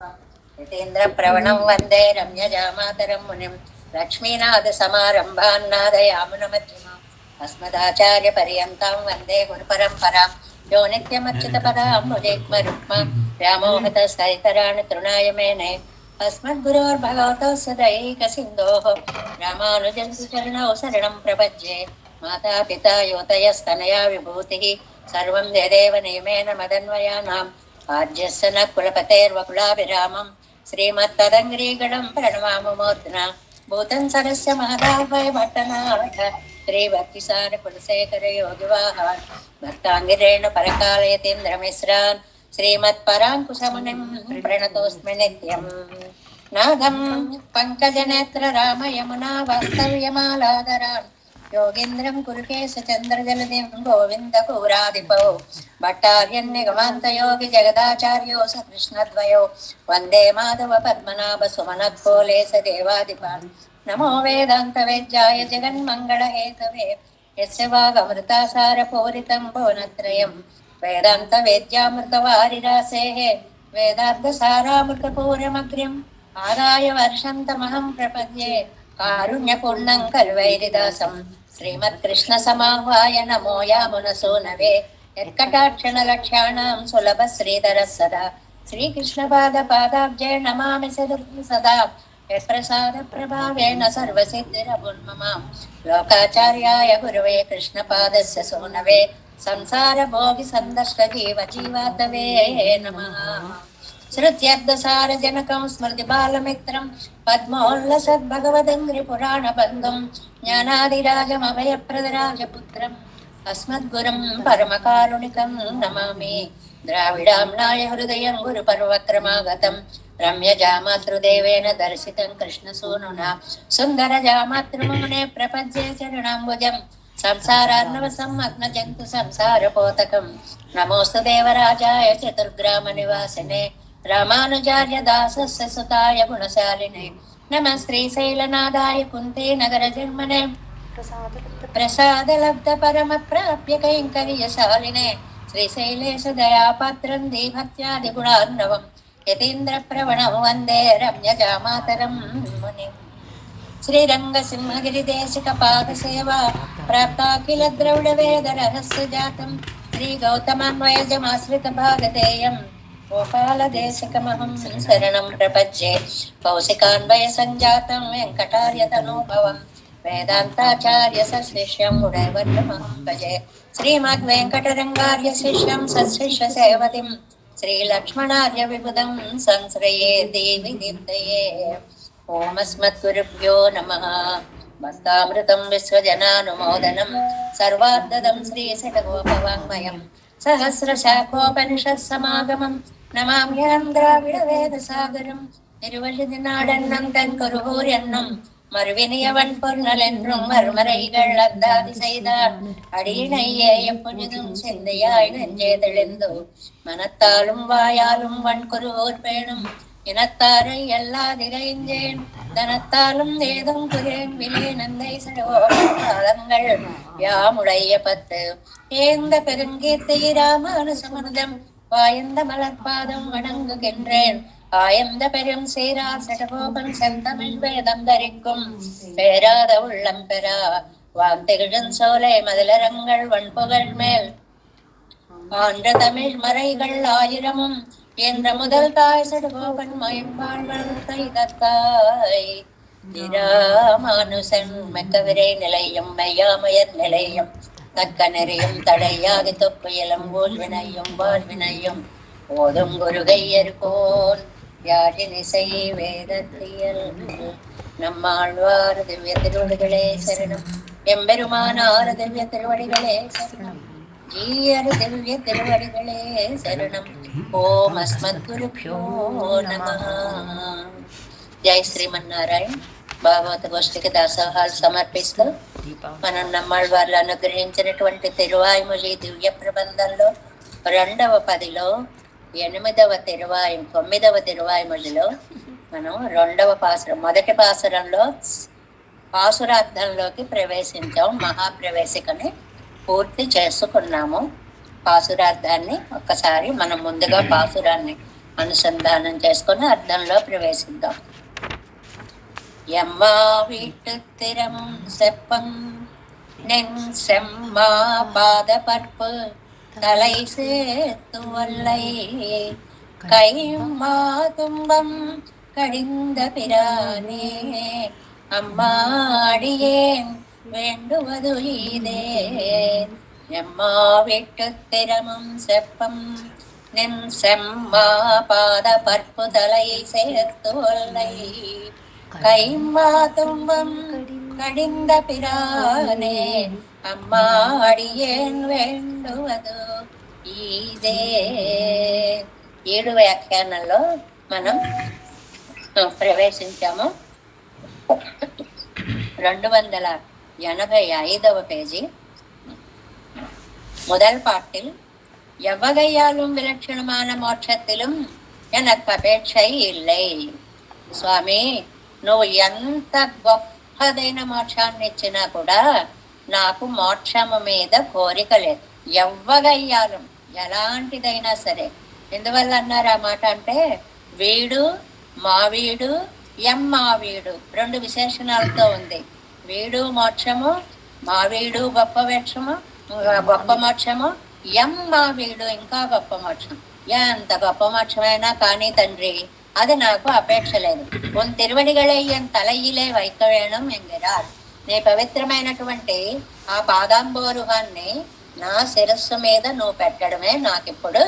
यतीन्द्र प्रवणं वन्दे रम्यजामातरं मुनिं लक्ष्मीनाथसमारम्भान् नादयामुनमध्यमाम् अस्मदाचार्यपर्यन्तां वन्दे गुरुपरम्परां यो नित्यमच्युतपदाम्बुजैक्मरुक्मा व्यामोहतस्तैतराणि तृणाय मेने अस्मद्गुरोर्भगवतोऽस्य दैकसिन्धोः रामानुजस्य चरणौ शरणं प्रपद्ये मातापिता योतयस्तनया विभूतिः सर्वं यदेव नियमेन मदन्वयानाम् आद्यस्य न कुलपतेर्वकुलाभिरामं श्रीमत्तदङ्ग्रीगणं प्रणमामि मूर्ध्ना भूतं सरस्य महदाह्वय भट्टनाथ श्रीभक्तिसारकुलशेखर योगिवाहान् भक्ताङ्गिरेण परकालयतीन्द्रमिश्रान् श्रीमत्पराङ्कुशमुनिं प्रणतोऽस्मि नित्यम् नादं पङ्कजनेत्र रामयमुना वास्तव्यमालादरान् योगीन्द्रं कुरुकेशचन्द्रजलदिं गोविन्दपुराधिपौ भट्टार्यन्निगमान्तयोगि जगदाचार्यो स कृष्णद्वयो वन्दे माधव पद्मनाभ सुमनत्कोलेश देवाधिपान् नमो वेदान्तवेद्याय जगन्मङ्गलहेतवे यस्य वागमृतासारपूरितं भुवनत्रयं वेदान्तवेद्यामृतवारिरासेः वेदार्थसारामृतपूरमग्र्यम् आदाय वर्षन्तमहं प्रपद्ये कारुण्यपूर्णं कल्वैरिदासं श्रीमत्कृष्णसमाह्वाय नमो यामुनसूनवे यत्कटाक्षणलक्ष्याणां सुलभ श्रीधरः सदा श्रीकृष्णपादपादाब्जे नमामि सदा यत्प्रसादप्रभावेण सर्वसिद्धिरभुन्ममां लोकाचार्याय गुरवे कृष्णपादस्य सूनवे संसारभोगिसन्दष्टजीवजीवातवे नमः। श्रुत्यर्थसारजनकं स्मृतिबालमित्रं पद्मोल्लसद्भगवदङ्घ्रिपुराणबन्धुं ज्ञानादिराजमभयप्रदराजपुत्रम् अस्मद्गुरुं परमकारुणिकं नमामि। द्राविडाम्नाय हृदयं गुरुपर्वक्रमागतं रम्यजामातृदेवेन दर्शितं कृष्णसूनुना सुन्दरजामातृमुने प्रपद्ये चरणाम्बुजं संसारार्णवसम्मग्नजन्तु संसारपोतकं नमोऽस्तु देवराजाय चतुर्ग्रामनिवासिने रामानुजार्य दासस्य सुताय गुणशालिने नमः श्रीशैलनादाय कुन्ते नगरजन्मने प्रसादलब्ध परमप्राप्य कैङ्कर्यशालिने श्रीशैलेश दयापात्रं दीभक्त्यादिगुणार्णवं यतीन्द्रप्रवणं वन्दे रम्यजामातरं मुनिम्। श्रीरङ्गसिंहगिरिदेशिकपादसेवा प्राप्ताखिल द्रविडवेदरहस्यजातं श्रीगौतमान्वयजमाश्रितभागधेयं गोपालदेशिकमहं शरणं प्रपद्ये कौशिकान्वयसञ्जातं वेङ्कटार्यतनूभवं वेदान्ताचार्य सशिष्यं गुणैवर्णमहं भजे श्रीमद्वेङ्कटरङ्गार्य शिष्यं सशिष्यसेवतिं श्रीलक्ष्मणार्य विबुधं संश्रये देवि दीप्तये। ओमस्मद्गुरुभ्यो नमः। भक्तामृतं विश्वजनानुमोदनं सर्वार्धदं श्रीशतगोपवाङ्मयं सहस्रशाखोपनिषत्समागमं नमाम्यहं द्राविडवेदसागरं திருவழுதினாடன்னம் தன் கருவூர் மறுவினியவன் பொருநலென்றும் மறுமறைகள் அந்தாதி செய்தான் அடியினையே எப்பொழுதும் சிந்தையாய் நெஞ்சே தெளிந்தோ மனத்தாலும் வாயாலும் வன்குருவோர் பேணும் இனத்தாரை எல்லாதிரைஞ்சேன் தனத்தாலும் ஏதும் குரேன் விலே நந்தை சடோங்கள் யாமுடைய பத்து ஏந்த பெருங்கீர்த்தி ராமானுசமனுதம் வாயந்த மலர்பாதம் வணங்குகின்றேன் ஆயந்த பெரும் சீரா சடகோபன் செந்தமிழ் வேதம் தரிக்கும் பேராத உள்ளம் பெறா வாந்திகிழன் சோலை மதிலரங்கள் வன்புகழ் மேல் ஆன்ற தமிழ் மறைகள் ஆயிரமும் என்ற முதல் தாய் சடுகோபன் மயம்பாழ்வளர்த்தை தத்தாய் திராமானுசன் மெக்கவிரை நிலையும் மெய்யாமையர் நிலையும் தக்க நெறியும் தடையாகி தொப்பு இளம்போல் வினையும் வாழ்வினையும் ஓதும் குருகையர்கோன் யாழினிசை வேதத்தியல் நம்மாழ்வார் திவ்ய திருவடிகளே சரணம் எம்பெருமானார் திவ்ய திருவடிகளே சரணம் ஜீயர் திவ்ய திருவடிகளே சரணம் ఓం అస్మద్గురుభ్యో నమః. జై శ్రీమన్నారాయణ. భాగవత గోష్ఠికి దాసోహాలు సమర్పిస్తూ మనం నమ్మాళ్ళవార్లు అనుగ్రహించినటువంటి తిరువాయిమొഴി దివ్య ప్రబంధంలో 2వ పదిలో 8వ తిరువాయి 9వ తిరువాయిమొழிలో మనం 2వ పాసురం మొదటి పాసురంలో పాసురార్థంలోకి ప్రవేశించాం. మహాప్రవేశికని పూర్తి చేసుకున్నాము. పాసురార్థాన్ని ఒక్కసారి మనం ముందుగా పాసురాన్ని అనుసంధానం చేసుకొని అర్థంలో ప్రవేశిద్దాం. ఎమ్మా వీట్టు తిరం సెప్పం నెన్ సెమ్మా పాదపర్పు தலை சேர்த்து வல்லை கைம்மா துன்பம் கடிந்த பிரானே அம்மாடியேன் வேண்டுவது இதே எம்மா விட்டு திறமும் செப்பம் நின் செம்மா பாத பற்பு தலை சேர்த்து வல்லை கைம்மா துன்பம் கடிந்த பிரானே అమ్మా అడియేన్ వేండువదు ఇదే. 7 వ్యాఖ్యానంలో మనం ప్రవేశించాము. 285వ పేజీ. முதல் பாட்டில் எவ்வகையாலும் விலட்சணமான மோட்சத்திலும் எனக்கு అపేక్షை இல்லை. స్వామి, నువ్వు ఎంత గొప్పదైన మోక్షాన్ని ఇచ్చినా కూడా నాకు మోక్షము మీద కోరిక లేదు. ఎవ్వగయ్యాలం, ఎలాంటిదైనా సరే. ఎందువల్ల అన్నారు ఆ మాట అంటే, వీడు మావీడు ఎమ్మావీడు 2 విశేషణాలతో ఉంది. వీడు మోక్షము, మావీడు గొప్ప మోక్షము, గొప్ప మోక్షము, ఎమ్మావీడు ఇంకా గొప్ప మోక్షం. ఎంత గొప్ప మోక్షమైనా కానీ తండ్రి, అది నాకు అపేక్ష లేదు. ఉన్ తిరువడిగళై ఎన్ తలయిలే వైక వేణం ఎంగిరార్. నీ పవిత్రమైనటువంటి ఆ పాదాంబోరుహాన్ని నా శిరస్సు మీద నువ్వు పెట్టడమే నాకిప్పుడు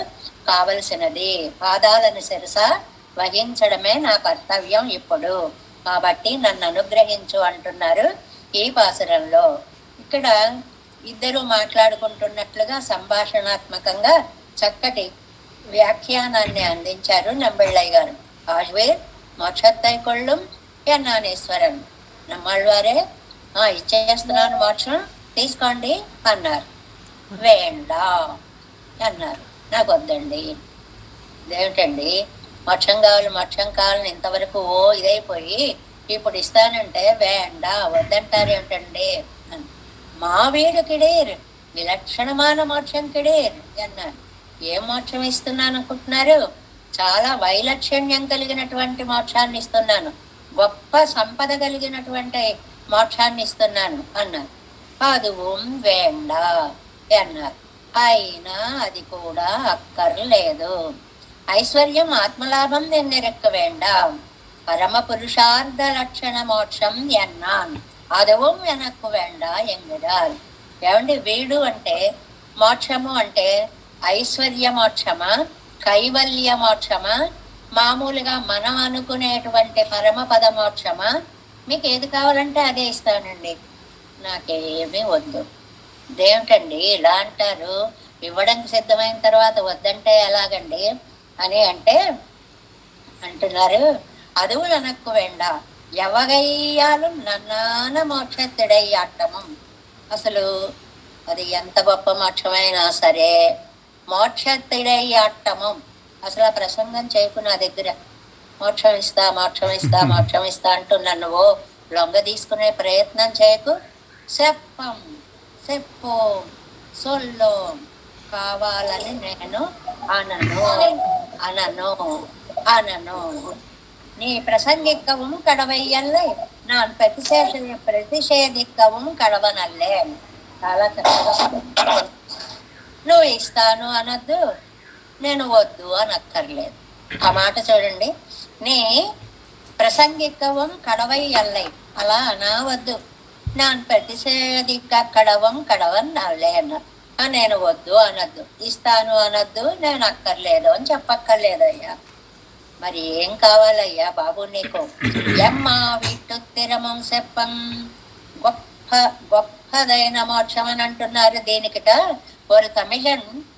కావలసినది. పాదాలను శిరస వహించడమే నా కర్తవ్యం ఇప్పుడు. కాబట్టి నన్ను అనుగ్రహించు అంటున్నారు ఈ పాసురంలో. ఇక్కడ ఇద్దరు మాట్లాడుకుంటున్నట్లుగా సంభాషణాత్మకంగా చక్కటి వ్యాఖ్యానాన్ని అందించారు నంబిళ్ళయ్య గారు. ఆశ్వేర్ మోక్షత్తై కొళ్ళుం ఎన్నానేశ్వరన్. నమ్మాళ్ళవారే ఇచ్చేస్తున్నాను మోక్షం తీసుకోండి అన్నారు. వేండా అన్నారు, నాకు వద్దండి. ఇదేమిటండి, మోక్షం కావాలని ఇంతవరకు ఇదైపోయి ఇప్పుడు ఇస్తానంటే వేండా వద్దంటారు ఏమిటండి అని. మా వీడు కిడేర్ విలక్షణమైన మోక్షం కిడేర్ అన్నారు. ఏం మోక్షం ఇస్తున్నాను అనుకుంటున్నారు? చాలా వైలక్షణ్యం కలిగినటువంటి మోక్షాన్ని ఇస్తున్నాను, గొప్ప సంపద కలిగినటువంటి మోక్షాన్ని ఇస్తున్నాను అన్నారు. అదుவும் వేండా అన్నారు. అయినా అది కూడా అక్కర్లేదు. ఐశ్వర్యం ఆత్మలాభం నిన్నెరక్క వేండాం, పరమ పురుషార్థ లక్షణ మోక్షం ఎన్నాన్, అదుவும் వెనక్కు వేండా ఎంగిడాల్. ఏమండి, వీడు అంటే మోక్షము అంటే ఐశ్వర్య మోక్షమా, కైవల్య మోక్షమా, మామూలుగా మనం అనుకునేటువంటి పరమపద మోక్షమా? మీకు ఏది కావాలంటే అదే ఇస్తానండి, నాకేమీ వద్దు. ఇదేమిటండి ఇలా అంటారు? ఇవ్వడానికి సిద్ధమైన తర్వాత వద్దంటే ఎలాగండి అని అంటే అంటున్నారు. అదువు ననక్కు వెండ ఎవగయ్యాలు నన్నాన మోక్షత్తుడయ్యాటము. అసలు అది ఎంత గొప్ప మోక్షమైనా సరే మోక్షత్తుడయ్యాటము. అసలు ఆ ప్రసంగం చేయకు నా దగ్గర. మోక్షం ఇస్తా మోక్షం ఇస్తా మోక్షం ఇస్తా అంటూ నన్ను లొంగ తీసుకునే ప్రయత్నం చేయకు. చెప్పం చెప్పు సొల్లో కావాలని నేను అనను అనను అనను. நீ பிரசங்கிக்கவும் கடவையல்லை, நான் ప్రతిషేధిక్கவும் కడవనల్లే. చాలా చక్కగా నువ్వు ఇస్తాను అనద్దు, నేను వద్దు అనక్కర్లేదు. ఆ మాట చూడండి. నీ ప్రసంగిక్கவும் కడవై అల్లై, అలా అనవద్దు. நான் ప్రతిషేధిక కడవం కడవన్ అల్లే అన్నారు. నేను వద్దు అనద్దు, ఇస్తాను అనద్దు, నేను అక్కర్లేదు అని చెప్పక్కర్లేదయ్యా. మరి ఏం కావాలయ్యా బాబు నీకు? ఎమ్మా వీట్టు తిరమం చెప్పం. గొప్పదైన మోక్షం అని అంటున్నారు. దీనికిట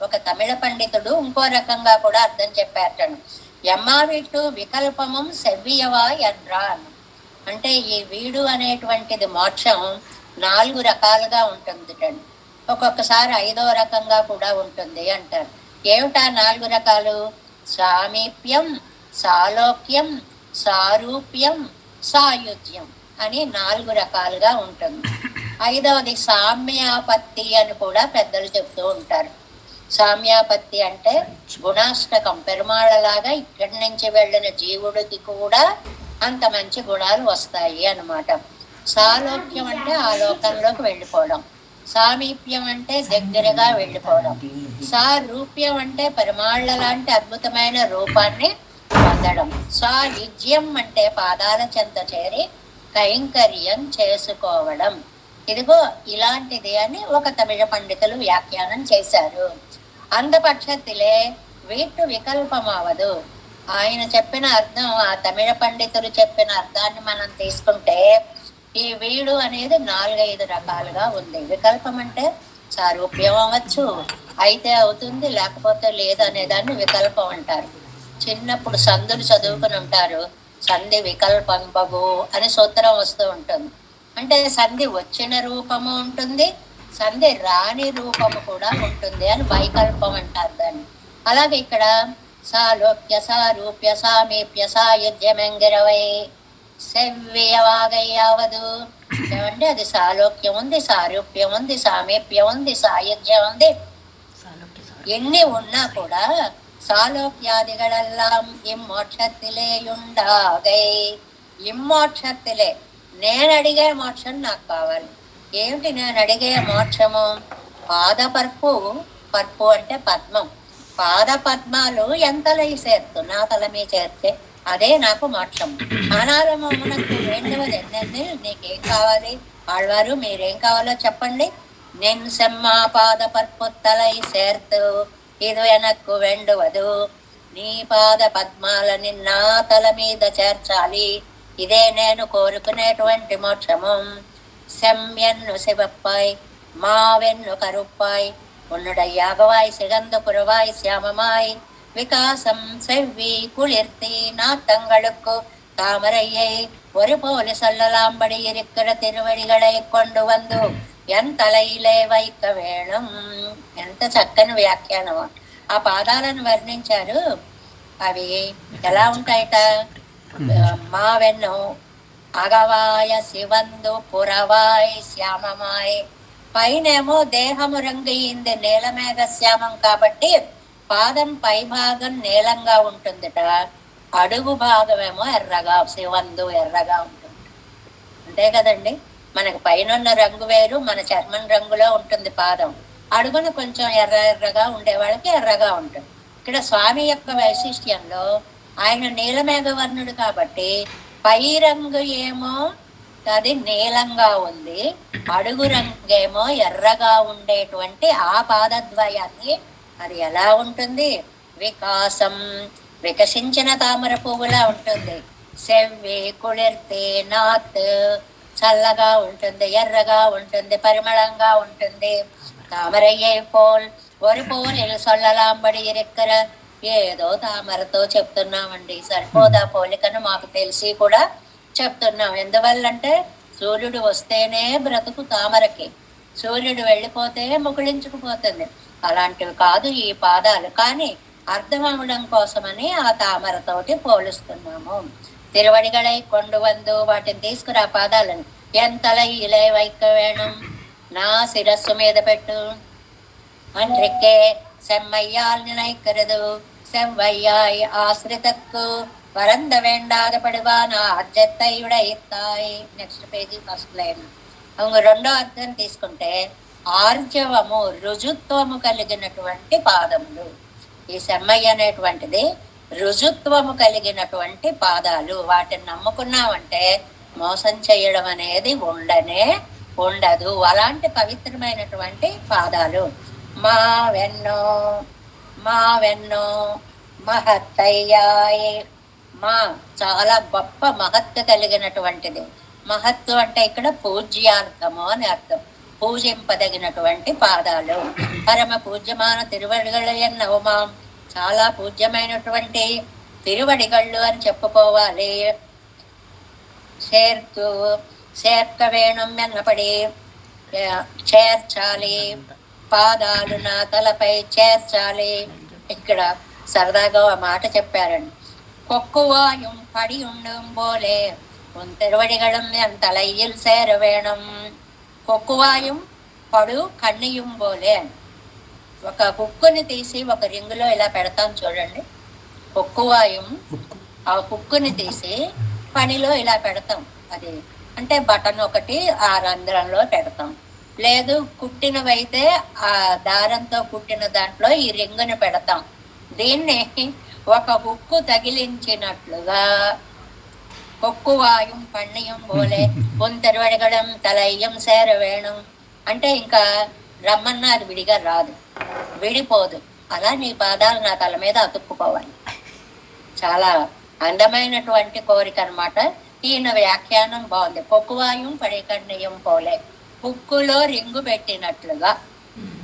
ఒక తమిళ పండితుడు ఇంకో రకంగా కూడా అర్థం చెప్పారటను. ఎమ్మా వీట్టు వికల్పమం సెవ్వియవా ఎన్రాన్. అంటే ఈ వీడు అనేటువంటిది మోక్షం 4 రకాలుగా ఉంటుందిటండి. ఒక్కొక్కసారి 5వ రకంగా కూడా ఉంటుంది అంటారు. ఏమిటా 4 రకాలు? సామీప్యం, సాలోక్యం, సారూప్యం, సాయుధ్యం అని 4 రకాలుగా ఉంటుంది. 5వది సామ్యాపత్తి అని కూడా పెద్దలు చెప్తూ ఉంటారు. సామ్యాపత్తి అంటే గుణాష్టకం. పెరుమాళ్ళలాగా ఇక్కడి నుంచి వెళ్ళిన జీవుడికి కూడా అంత మంచి గుణాలు వస్తాయి అన్నమాట. సాలోక్యం అంటే ఆ లోకంలోకి వెళ్ళిపోవడం, సామీప్యం అంటే దగ్గరగా వెళ్ళిపోవడం, సారూప్యం అంటే పరిమాళ్ళ లాంటి అద్భుతమైన రూపాన్ని పొందడం, సాయుజ్యం అంటే పాదాల చెంత చేరి కైంకర్యం చేసుకోవడం. ఇదిగో ఇలాంటిది అని ఒక తమిళ పండితులు వ్యాఖ్యానం చేశారు. అందపక్షத்திலே వీటు వికల్పమవదు. ఆయన చెప్పిన అర్థం, ఆ తమిళ పండితులు చెప్పిన అర్థాన్ని మనం తీసుకుంటే ఈ వీడు అనేది 4-5 రకాలుగా ఉంది. వికల్పం అంటే సారూప్యం అవ్వచ్చు, అయితే అవుతుంది, లేకపోతే లేదు అనేదాన్ని వికల్పం అంటారు. చిన్నప్పుడు సందులు చదువుకుని ఉంటారు, సంధి వికల్పంబగు అని సూత్రం వస్తూ ఉంటుంది. అంటే సంధి వచ్చిన రూపము ఉంటుంది, సంధి రాని రూపము కూడా ఉంటుంది అని వైకల్పం అంటారు దాన్ని. అలాగే ఇక్కడ సాలోక్య సారూప్య సామీప్య సాయుధ్యమెంగిరవై సెవ్వియవాగయ్యావదు ఏమంటే అది సాలోక్యం ఉంది, సారూప్యం ఉంది, సామీప్యం ఉంది, సాయుధ్యం ఉంది. ఎన్ని ఉన్నా కూడా సాలోక్యాదిగళెల్లాం ఇమ్మోక్షత్తిలేయుండాగై. ఇమ్మోక్షత్తిలే, నేను అడిగే మోక్షం నాకు కావాలి. ఏమిటి నేను అడిగే మోక్షము? పాదపర్పు, పర్పు అంటే పద్మం, పాద పద్మాలు ఎంతలై చేర్తు, నా తల మీ చేర్తే అదే నాకు మోక్షం. అనారమమునకు వేండవది ఎన్నెన్ని, నీకేం కావాలి? ఆళ్వారు మీరేం కావాలో చెప్పండి. నిన్ సెమ్మా పాద పర్పుత్తలై చేర్తు ఇది వెనక్కు వెండువదు. నీ పాద పద్మాలని నా తల మీద చేర్చాలి, ఇదే నేను కోరుకునేటువంటి మోక్షము. సెమ్యన్ను శివప్పాయ్ మావెన్ను కరుప్పాయ్ உன்னுடையாகவாய் சிகந்த புறவாய் சியாமமாய் விகாசம் செவ்வி குளிர்த்தி நாத்தங்களுக்கு தாமரையை ஒரு போல சொல்லலாம்படி இருக்கிற திருவடிகளை கொண்டு வந்து ఎన్ తలయిలే వైక వేణం. ఎంత చక్కని వ్యాఖ్యానం. ఆ పాదాలను వర్ణించారు. అవి ఎలా ఉంటాయట? మావెన్ను అగవాయ శివందు పురవాయ్ శ్యామమాయ్. పైనేమో దేహము రంగు అయింది నీలమేఘ శ్యామం కాబట్టి పాదం పై భాగం నీలంగా ఉంటుందిట, అడుగు భాగమేమో ఎర్రగా, శివందు ఎర్రగా ఉంటుంది. అంతే కదండి, మనకు పైన రంగు వేరు, మన చర్మం రంగులో ఉంటుంది పాదం, అడుగున కొంచెం ఎర్ర ఎర్రగా ఉండే వాళ్ళకి ఎర్రగా ఉంటుంది. ఇక్కడ స్వామి యొక్క వైశిష్ట్యంలో ఆయన నీలమేఘ వర్ణుడు కాబట్టి పై రంగు ఏమో అది నీలంగా ఉంది, అడుగు రంగేమో ఎర్రగా ఉండేటువంటి ఆ పాదద్వయాన్ని అది ఎలా ఉంటుంది? వికాసం, వికసించిన తామర పువ్వులా ఉంటుంది. సెవ్వి కుళిర్తి నాత్, చల్లగా ఉంటుంది, ఎర్రగా ఉంటుంది, పరిమళంగా ఉంటుంది. తామరయ్యే పోల్ ஒரு పోలిలు సొల్లలాంబడి ఇరెక్కర. ఏదో తామరతో చెప్తున్నామండి, సరిపోదా పోలికను మాకు తెలిసి కూడా చెప్తున్నాం. ఎందువల్లంటే సూర్యుడు వస్తేనే బ్రతుకు తామరకి, సూర్యుడు వెళ్ళిపోతే ముకుళించుకుపోతుంది. అలాంటివి కాదు ఈ పాదాలు, కానీ అర్థం అవ్వడం కోసమని ఆ తామరతోటి పోలుస్తున్నాము. తిరువడిగళై కొండు వందు, వాటిని తీసుకురా పాదాలను. ఎంతలై ఇలే వైక వేణం, నా శిరస్సు మీద పెట్టు. அன்றைக்கே செம்மையால் நினைக்கிறது செவ்வையாய் ஆசிரிதற்கு వరంద వేండాద పడివాన అర్జத்தை ఉడయిస్తాయి. Next page first line. அவங்க రెండో అర్థం తీసుకుంటే ఆర్జవము, రుజుత్వము కలిగినటువంటి పాదములు. ఈ సెమ్మయ్య అనేటువంటిది రుజుత్వము కలిగినటువంటి పాదాలు. వాటిని నమ్ముకున్నామంటే మోసం చేయడం అనేది ఉండదు. అలాంటి పవిత్రమైనటువంటి పాదాలు. మావెన్నో మహత్తయ్యాయే. మా చాలా గొప్ప మహత్తు కలిగినటువంటిది. మహత్తు అంటే ఇక్కడ పూజ్యార్థము అని అర్థం, పూజింపదగినటువంటి పాదాలు. పరమ పూజ్యమాన తిరువడిగళ్ళు ఎన్నవమా, చాలా పూజ్యమైనటువంటి తిరువడిగళ్ళు అని చెప్పుకోవాలి. చేర్క వేణం ఎన్నపడి చేర్చాలి, పాదాలు నా తలపై చేర్చాలి. ఇక్కడ సరదాగా ఆ మాట చెప్పారండి. கொக்குவாயும் படி உண்டும் போலே உன் திருவடிகளும் என் தலையில் சேர வேணும். கொக்குவாயும் படு கண்ணியும் போலே. ఒక హుక్కుని తీసి ఒక రింగులో ఇలా పెడతాం చూడండి, హుక్కు వాయుం. ఆ హుక్కుని తీసి పనిలో ఇలా పెడతాం. అది అంటే బటన్ ఒకటి ఆ రంధ్రంలో పెడతాం. లేదు కుట్టినవైతే ఆ దారంతో కుట్టిన దాంట్లో ఈ రింగుని పెడతాం. దీన్ని ఒక హుక్కు తగిలించినట్లుగా హొక్కువాయుం పణ్యం పోలే పొంతెరవడగడం తలయ్యం సేర వేణం అంటే ఇంకా రమ్మన్నా అది విడిగా రాదు, విడిపోదు. అలా నీ పాదాలు నా తల మీద అతుక్కుపోవాలి. చాలా అందమైనటువంటి కోరిక అనమాట. ఈయన వ్యాఖ్యానం బాగుంది. పొక్కువాయుం పడికన్నయం పోలే, హుక్కులో రింగు పెట్టినట్లుగా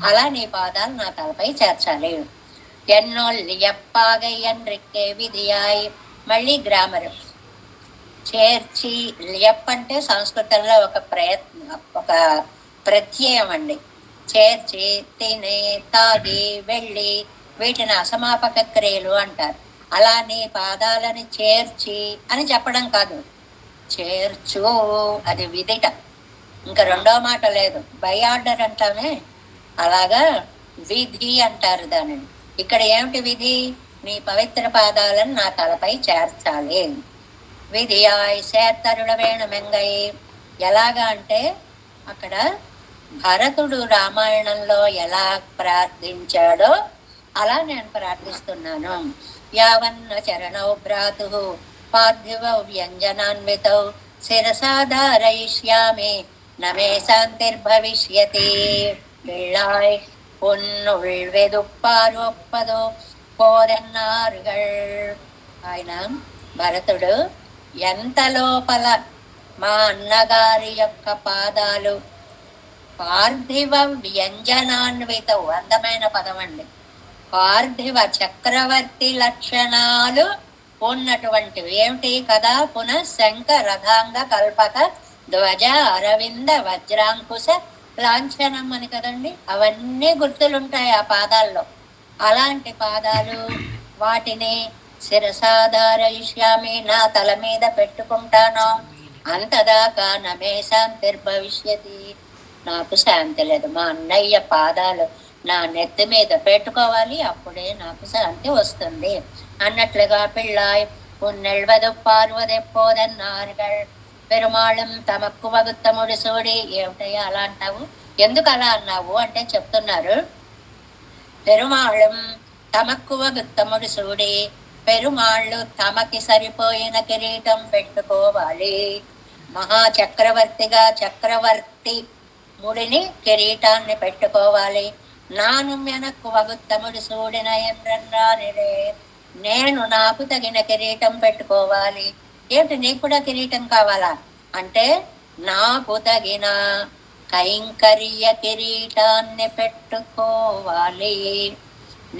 అలా నీ పాదాలు నా తలపై చేర్చాలి. ఎన్నోల్ ఎప్పాగయ్యన్ రిక్కే విధియాయి. మళ్ళీ గ్రామర్ చేర్చి. లియప్ అంటే సంస్కృతంలో ఒక ప్రత్యయం అండి. చేర్చి, తిని, తాగి, వెళ్ళి వీటిని అసమాపక క్రియలు అంటారు. అలా నీ పాదాలని చేర్చి అని చెప్పడం కాదు, చేర్చు అది విధిట, ఇంకా రెండో మాట లేదు. బై ఆర్డర్ అంటామే అలాగా విధి అంటారు దానిని. ఇక్కడ ఏమిటి విధి? నీ పవిత్ర పాదాలను నా తలపై చేర్చాలి. విధియాయ్ సేత్తరుడ వేణుమెంగై. ఎలాగా అంటే అక్కడ భరతుడు రామాయణంలో ఎలా ప్రార్థించాడో అలా నేను ప్రార్థిస్తున్నాను. యావన్న చరణౌ భ్రాతు పార్థివ వ్యంజనాన్వితౌ శిరసాధారయిష్యామి నమే శాంతిర్భవిష్యతి. పిళ్ళాయ్ పొన్నుள் వెదుప్పారొప్పదో పోదన్నారుగల్. ఆయన భరతుడు ఎంత లోపల మా అన్నగారి యొక్క పాదాలు పార్థివ వ్యంజనాన్వితవు, అందమైన పదం అండి. పార్థివ చక్రవర్తి లక్షణాలు ఉన్నటువంటివి ఏమిటి కదా? పునః శంఖ రథాంగ కల్పక ధ్వజ అరవింద వజ్రాంకుశ లాంఛనం అని కదండి. అవన్నీ గుర్తులుంటాయి ఆ పాదాల్లో. అలాంటి పాదాలు, వాటిని శిరసాధారయిష్యామి నా తల మీద పెట్టుకుంటాను. అంతదాకా నమే శాంతిర్భవిష్యతి. నాకు శాంతి లేదు. మా అన్నయ్య పాదాలు నా నెత్తి మీద పెట్టుకోవాలి, అప్పుడే నాకు శాంతి వస్తుంది అన్నట్లుగా. పిళ్ళాయ్ పున్నెల్వదు పార్వదెప్పోదన్నారుగల్. పెరుమాళం తమక్కు వగుత్తముడు సూడి. ఏమిటయ్యా అలా అంటావు, ఎందుకు అలా అన్నావు అంటే చెప్తున్నారు. పెరుమాళం తమక్కువ గుత్తముడు సూడి, పెరుమాళ్ళు తమకి సరిపోయిన కిరీటం పెట్టుకోవాలి. మహాచక్రవర్తిగా చక్రవర్తి ముడిని కిరీటాన్ని పెట్టుకోవాలి. నాను మెనక్కు వగుత్తముడు సూడిన ఎంద్రన్నానిరే. నేను నాకు తగిన కిరీటం పెట్టుకోవాలి. ఏంటి నీకు కూడా కిరీటం కావాలా అంటే నాకు తగిన కైంకర్య కిరీటాన్ని పెట్టుకోవాలి.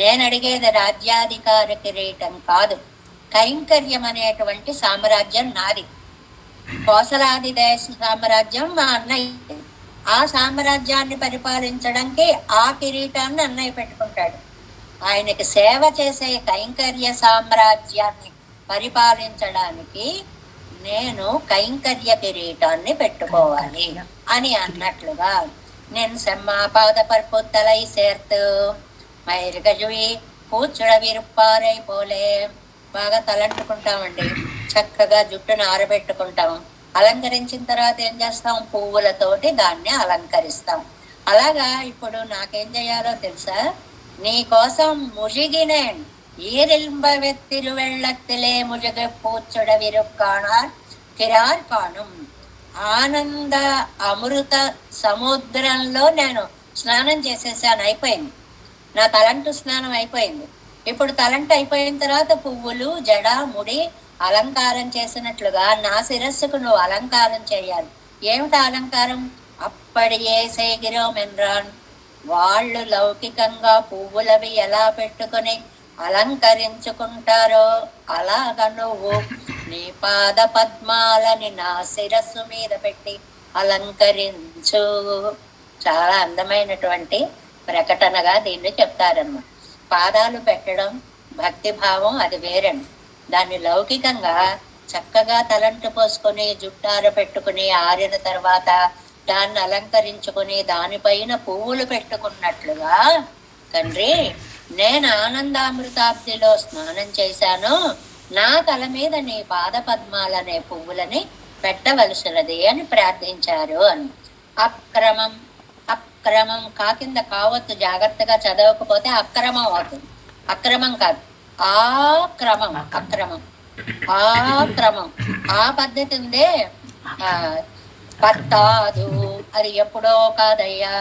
నేను అడిగేది రాజ్యాధికార కిరీటం కాదు. కైంకర్యం అనేటువంటి సామ్రాజ్యం నాది. కోసలాది దేశ సామ్రాజ్యం మా అన్నయ్య. ఆ సామ్రాజ్యాన్ని పరిపాలించడానికి ఆ కిరీటాన్ని అన్నయ్య పెట్టుకుంటాడు. ఆయనకి సేవ చేసే కైంకర్య సామ్రాజ్యాన్ని పరిపాలించడానికి నేను కైంకర్య కిరీటాన్ని పెట్టుకోవాలి అని అన్నట్లుగా. నేను సెమ్మాపాద పర్పుత్తలై సేర్తు మైరుగజువి కూర్చుడ విరుప్పారై పోలే. బాగా తలంటుకుంటామండి, చక్కగా జుట్టును ఆరబెట్టుకుంటాం. అలంకరించిన తర్వాత ఏం చేస్తాం? పువ్వులతోటి దాన్ని అలంకరిస్తాం. అలాగా ఇప్పుడు నాకేం చేయాలో తెలుసా? నీ కోసం ముజిగినేన్ ఈరిల్బవెత్తిరు వెళ్ళత్తిలే ముజగ పూచుడ విరుక్కాణార్ కిరార్ కాణం. ఆనంద అమృత సముద్రంలో నేను స్నానం చేసేసాను, అయిపోయింది. నా తలంటు స్నానం అయిపోయింది. ఇప్పుడు తలంటు అయిపోయిన తర్వాత పువ్వులు, జడ, ముడి అలంకారం చేసినట్లుగా నా శిరస్సుకు నువ్వు అలంకారం చేయాలి. ఏమిటి అలంకారం? అప్పటి ఏ సేగిరో మెన్రాన్. వాళ్ళు లౌకికంగా పువ్వులవి ఎలా పెట్టుకుని అలంకరించుకుంటారో అలాగ నువ్వు నీ పాద పద్మాలని నా శిరస్సు మీద పెట్టి అలంకరించు. చాలా అందమైనటువంటి ప్రకటనగా దీన్ని చెప్తారన్నమాట. పాదాలు పెట్టడం భక్తి భావం అది వేరండి. దాన్ని లౌకికంగా చక్కగా తలంటు పోసుకొని జుట్టార పెట్టుకుని ఆరిన తర్వాత దాన్ని అలంకరించుకొని దానిపైన పువ్వులు పెట్టుకున్నట్లుగా తండ్రి, నేను ఆనందామృతాబ్దిలో స్నానం చేశాను, నా తల మీద నీ పాద పద్మాలనే పువ్వులని పెట్టవలసినది అని ప్రార్థించారు అని. అక్రమం, అక్రమం కింద కావద్దు, జాగ్రత్తగా చదవకపోతే అక్రమం అవుతుంది. అక్రమం కాదు, ఆక్రమం. అక్రమం, ఆక్రమం. ఆ పద్ధతి ఉందే, పత్తాదు, అది ఎప్పుడో కాదయ్యా.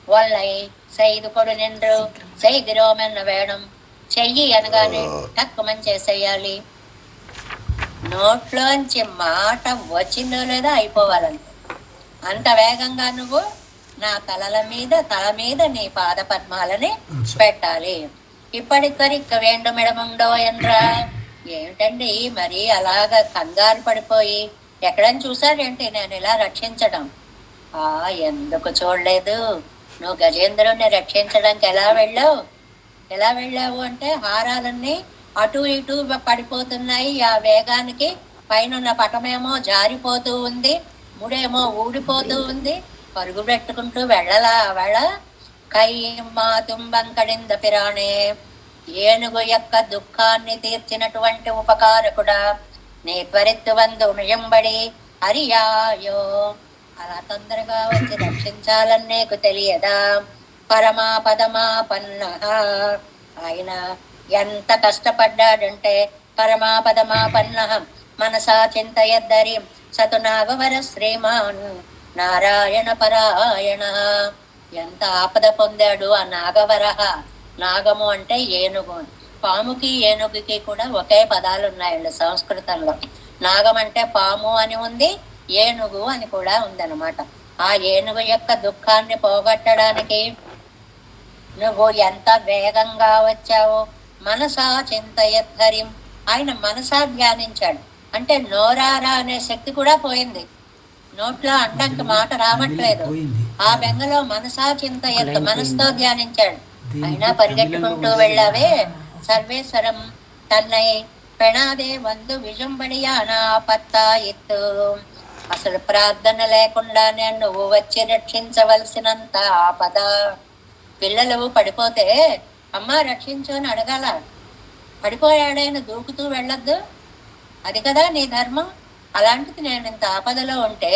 వల్లై సైదు కొడు నిండ్రు సైదిరోమెన్న వేడం, చెయ్యి అనగానే తక్కువని చేసేయాలి. నోట్లోంచి మాట వచ్చిందో లేదో అయిపోవాలంతే. అంత వేగంగా నువ్వు నా తల మీద నీ పాద పద్మాలని పెట్టాలి. ఇప్పటికరిక్క వేండుమిడముండో ఎన్రా. ఏమిటండి మరి అలాగా కంగారు పడిపోయి ఎక్కడని చూసాడేంటి నేను ఇలా రక్షించడం? ఎందుకు చూడలేదు? నువ్వు గజేంద్రుణ్ణి రక్షించడానికి ఎలా వెళ్ళావు అంటే, హారాలన్నీ అటు ఇటు పడిపోతున్నాయి. ఆ వేగానికి పైన పటమేమో జారిపోతూ ఉంది, ముడేమో ఊడిపోతూ ఉంది. పరుగు పెట్టుకుంటూ వెళ్ళ కైమా తుంబంకడింద పిరాణే, ఏనుగు యొక్క దుఃఖాన్ని తీర్చినటువంటి ఉపకారకుడా, నీ త్వరిత్తు వందు నియంబడి అరియాయో, అలా తొందరగా వచ్చి రక్షించాలని నీకు తెలియదా? పరమాపదమాపన్న, ఆయన ఎంత కష్టపడ్డాడంటే, పరమాపదమాపన్న మనసా చింతయద్దరి సతు నాగవర శ్రీమాన్ నారాయణ పరాయణ. ఎంత ఆపద పొందాడు ఆ నాగవరహ. నాగము అంటే ఏనుగు. పాముకి ఏనుగుకి కూడా ఒకే పదాలు ఉన్నాయండి సంస్కృతంలో. నాగం అంటే పాము అని ఉంది, ఏనుగు అని కూడా ఉందన్నమాట. ఆ ఏనుగు యొక్క దుఃఖాన్ని పోగొట్టడానికి నువ్వు ఎంత వేగంగా వచ్చావు. మనసా చింతయద్ధరిం, ఆయన మనసా ధ్యానించాడు. అంటే నోరారా అనే శక్తి కూడా పోయింది, నోట్లో అండంకి మాట రావట్లేదు. ఆ బెంగలో మనసా చింతయత్, మనసుతో ధ్యానించాడు. అయినా పరిగెట్టుకుంటూ వెళ్ళావే. సర్వేశ్వరం తన్నై పెణాదే వందు విజంబడియానా పత్తా ఎత్తు. అసలు ప్రార్థన లేకుండానే నువ్వు వచ్చి రక్షించవలసినంత ఆపద. పిల్లలు పడిపోతే అమ్మ రక్షించు అని అడగాల. పడిపోయాడైనా దూకుతూ వెళ్ళొద్దు, అది కదా నీ ధర్మం. అలాంటిది నేను ఇంత ఆపదలో ఉంటే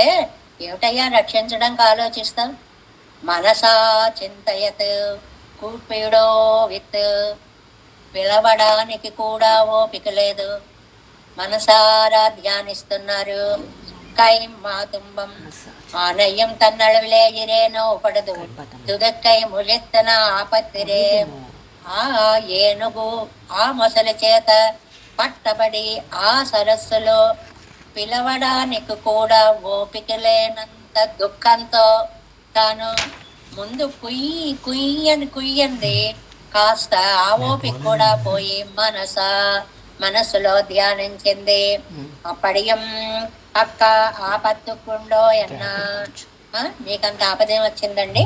ఏమిటయ్యా రక్షించడానికి ఆలోచిస్తావు? మనసా చింతయత్ కూపీడో విత్, పిలవడానికి కూడా ఓపిక లేదు. మనసారా ధ్యానిస్తున్నారు. కైం మాతుంబం ఆనయ్యం తన్నళవిలే ఇరేనో పడదు తుదక్కై ముజెత్తన ఆపత్తిరే. ఆ ఏనుగు ఆ మొసలి చేత పట్టబడి ఆ సరస్సులో పిలవడానికి కూడా ఓపిక లేనంత దుఃఖంతో తాను ముందు కుయ్యంది. కాస్త ఆ ఓపిక కూడా పోయి మనసులో ధ్యానించింది. అప్పడియం అక్క ఆపత్తుకుండో ఎన్నా. మీకంత ఆపదేం వచ్చిందండి?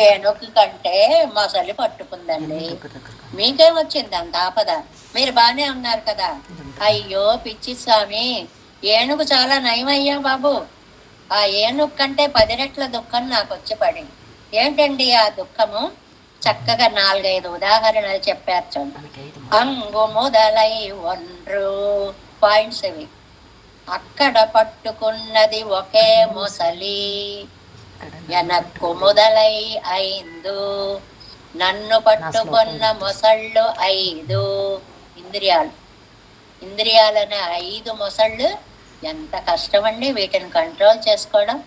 ఏనుగు కంటే మొసలి పట్టుకుందండి. మీకేం వచ్చింది అంత ఆపద? మీరు బానే ఉన్నారు కదా. అయ్యో పిచ్చి స్వామి, ఏనుగు చాలా నయమయ్యా బాబు. ఆ ఏనుగు కంటే 10 రెట్ల దుఃఖం నాకు వచ్చి పడింది. ఏంటండి ఆ దుఃఖము? చక్కగా 4-5 ఉదాహరణలు చెప్పారు చూడండి. అంగు మొదలై ఒండ్రు పాయింట్స్ ఇవి. అక్కడ పట్టుకున్నది ఒకే మొసలి, ఎనక్కు మొదలై 5, నన్ను పట్టుకున్న మొసళ్ళు 5. ఇంద్రియాలనే 5 మొసళ్ళు. ఎంత కష్టమండి వీటిని కంట్రోల్ చేసుకోవడం.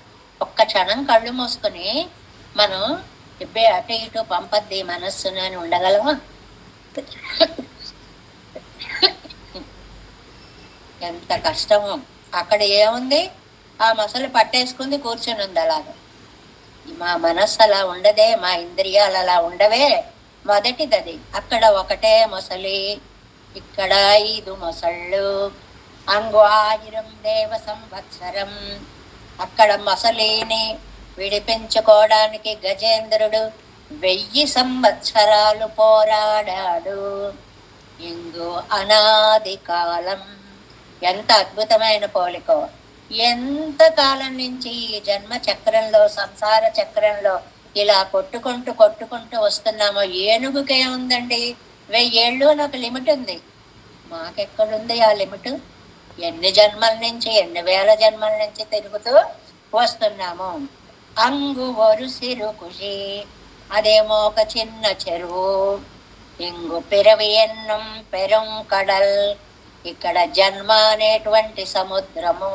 ఒక్క క్షణం కళ్ళు మూసుకొని మనం ఇబ్బే అటు ఇటు పంపద్ది మనస్సును అని ఉండగలమా? ఎంత కష్టమో. అక్కడ ఏముంది? ఆ మొసలు పట్టేసుకుంది, కూర్చొని ఉంది అలాగా. మా మనస్సు అలా ఉండదే, మా ఇంద్రియాలు అలా ఉండవే. మొదటిదది. అక్కడ ఒకటే మొసలి, ఇక్కడ 5 మొసళ్ళు. అంగు 1000 దేవ సంవత్సరం. అక్కడ మొసలిని విడిపించుకోవడానికి గజేంద్రుడు 1000 సంవత్సరాలు పోరాడాడు. ఇంగు అనాది కాలం. ఎంత అద్భుతమైన పోలికో. ఎంత కాలం నుంచి ఈ జన్మ చక్రంలో, సంసార చక్రంలో ఇలా కొట్టుకుంటూ కొట్టుకుంటూ వస్తున్నాము. ఏనుగుకే ఉందండి 1000 ఏళ్ళు అని ఒక లిమిట్ ఉంది. మాకెక్కడుంది ఆ లిమిట్? ఎన్ని జన్మల నుంచి, ఎన్ని వేల జన్మల నుంచి తిరుగుతూ వస్తున్నాము. అంగు ఒరుసిరు కుషి, అదేమో ఒక చిన్న చెరువు. ఇంగు పిరవి ఎన్నం పెరం కడల్, ఇక్కడ జన్మ అనేటువంటి సముద్రము.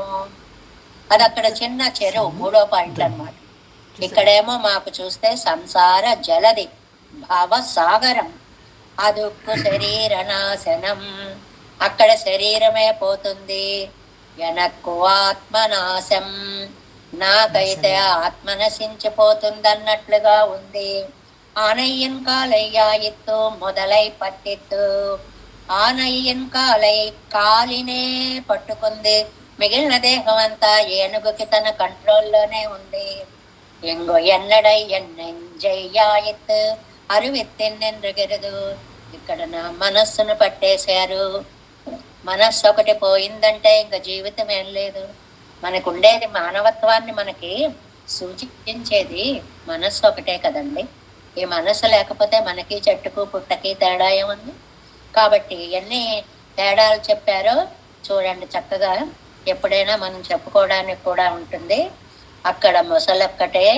అది అక్కడ చిన్న చెరువు, 3వ పాయింట్ అన్నమాట. ఇక్కడేమో మాకు చూస్తే సంసార జలది భావసాగరం. అదుక్కు శరీర నాశనం, అక్కడ శరీరమే పోతుంది. వెనక్కు ఆత్మనాశం, నాకైతే ఆత్మ నశించిపోతుంది అన్నట్లుగా ఉంది. ఆనయ్యన్ కాలయ్యాయిత్తు మొదలై పట్టిత్తు, ఆనయ్యన్ కాలై కాలినే పట్టుకుంది. మిగిలిన దేహం అంతా ఏనుగుకి తన కంట్రోల్లోనే ఉంది. ఎంగో ఎన్నడై ఎన్నెంజయ్యాయిత్తు అరువిత్తెన్నెండ్రగెరదు, ఇక్కడ నా మనస్సును పట్టేశారు. మనస్సు ఒకటి పోయిందంటే ఇంకా జీవితం ఏం లేదు. మనకు ఉండేది మానవత్వాన్ని మనకి సూచించేది మనస్సు ఒకటే కదండి. ఈ మనస్సు లేకపోతే మనకి చెట్టుకు పుట్టకి తేడా ఏముంది? కాబట్టి ఎన్ని తేడాలు చెప్పారో చూడండి చక్కగా. ఎప్పుడైనా మనం చెప్పుకోవడానికి కూడా ఉంటుంది. అక్కడ మొసలొక్కటే,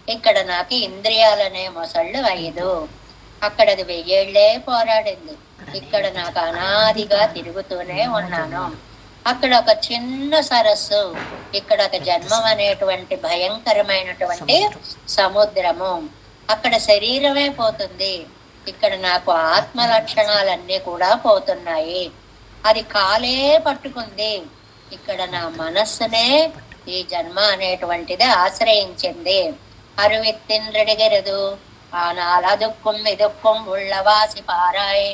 ఇక్కడ నాకు ఇంద్రియాలనే మొసళ్ళు 5. అక్కడ అది 1000 ఏళ్లే పోరాడింది. ఇక్కడ నాకు అనాదిగా తిరుగుతూనే ఉన్నాను. అక్కడ ఒక చిన్న సరస్సు, ఇక్కడ ఒక జన్మం అనేటువంటి భయంకరమైనటువంటి సముద్రము. అక్కడ శరీరమే పోతుంది, ఇక్కడ నాకు ఆత్మ లక్షణాలన్నీ కూడా పోతున్నాయి. అది కాలే పట్టుకుంది, ఇక్కడ నా మనస్సునే ఈ జన్మ అనేటువంటిది ఆశ్రయించింది. అరువిత్తిండ్రడిగెరదు ఆనాల దుఃఖం ఇదుఃఖం ఉళ్ళవాసి పారాయ్.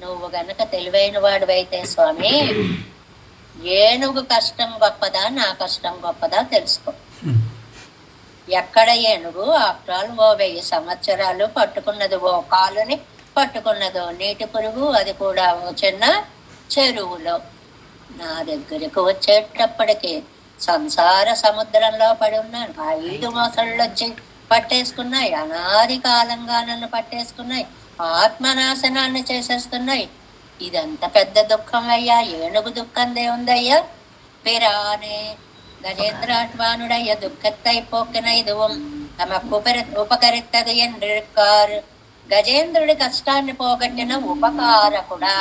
నువ్వు గనక తెలివైన వాడివైతే స్వామి, ఏనుగు కష్టం గొప్పదా నా కష్టం గొప్పదా తెలుసుకో. ఎక్కడ ఏనుగు ఆఫ్టర్ ఆల్ 1000 సంవత్సరాలు పట్టుకున్నది, ఓ కాలుని పట్టుకున్నదో నీటి పురుగు, అది కూడా ఓ చిన్న చెరువులో. నా దగ్గరకు వచ్చేటప్పటికి సంసార సముద్రంలో పడి ఉన్నాను. 5 మొసళ్ళు వచ్చి పట్టేసుకున్నాయి, అనాది కాలంగా నన్ను పట్టేసుకున్నాయి, ఆత్మనాశనాన్ని చేసేస్తున్నాయి. ఇదంత పెద్ద దుఃఖం అయ్యా, ఏనుగు దుఃఖం దేవుందయ్యా. పిరానే గజేంద్రాట్వానుడయ్య దుఃఖత్తై పోకిన ఇదువం తమకు ఉపకరిత్తదు ఎండ్రికారు. గజేంద్రుడి కష్టాన్ని పోగొట్టిన ఉపకారకుడా.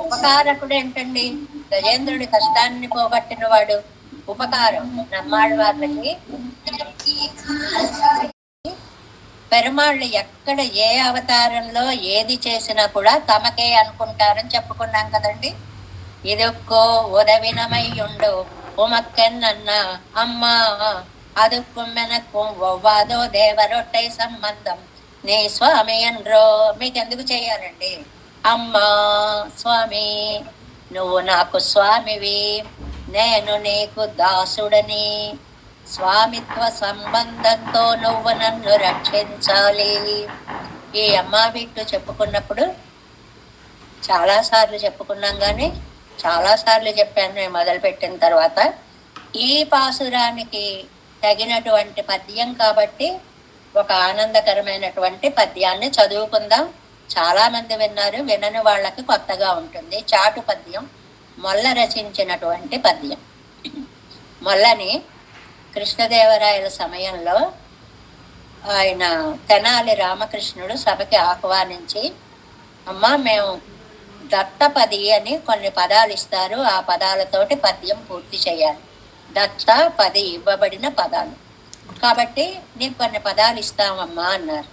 ఉపకారకుడు ఏంటండి? గజేంద్రుడి కష్టాన్ని పోగొట్టిన వాడు. ఉపకారం నమ్మాడు వాళ్ళకి. పెరుమాళ్ళు ఎక్కడ ఏ అవతారంలో ఏది చేసినా కూడా తమకే అనుకుంటారని చెప్పుకున్నాం కదండి. ఇదొక్కో ఉదవినమయ్యుండు ఉమక్కన్న అమ్మా అదుక్కుం మెనక్కుం ఒవ్వాదో దేవరొట్టై సంబంధం నీ స్వామి ఎండ్రో. మీకెందుకు చేయాలండి? అమ్మా స్వామి, నువ్వు నాకు స్వామివి, నేను నీకు దాసుడని. స్వామిత్వ సంబంధంతో నువ్వు నన్ను రక్షించాలి. ఈ అమ్మ వీట్లు చెప్పుకున్నప్పుడు చాలాసార్లు చెప్పుకున్నాం, కానీ చాలాసార్లు చెప్పాను నేను మొదలుపెట్టిన తర్వాత. ఈ పాసురానికి తగినటువంటి పద్యం కాబట్టి ఒక ఆనందకరమైనటువంటి పద్యాన్ని చదువుకుందాం. చాలా మంది విన్నారు, వినని వాళ్ళకి కొత్తగా ఉంటుంది. చాటు పద్యం, మొల్ల రచించినటువంటి పద్యం. మొల్లని కృష్ణదేవరాయల సమయంలో ఆయన తెనాలి రామకృష్ణుడు సభకి ఆహ్వానించి, అమ్మ మేము దత్తపది అని కొన్ని పదాలు ఇస్తారు, ఆ పదాలతోటి పద్యం పూర్తి చేయాలి. దత్త పది ఇవ్వబడిన పదాలు కాబట్టి నీకు కొన్ని పదాలు ఇస్తామమ్మా అన్నారు.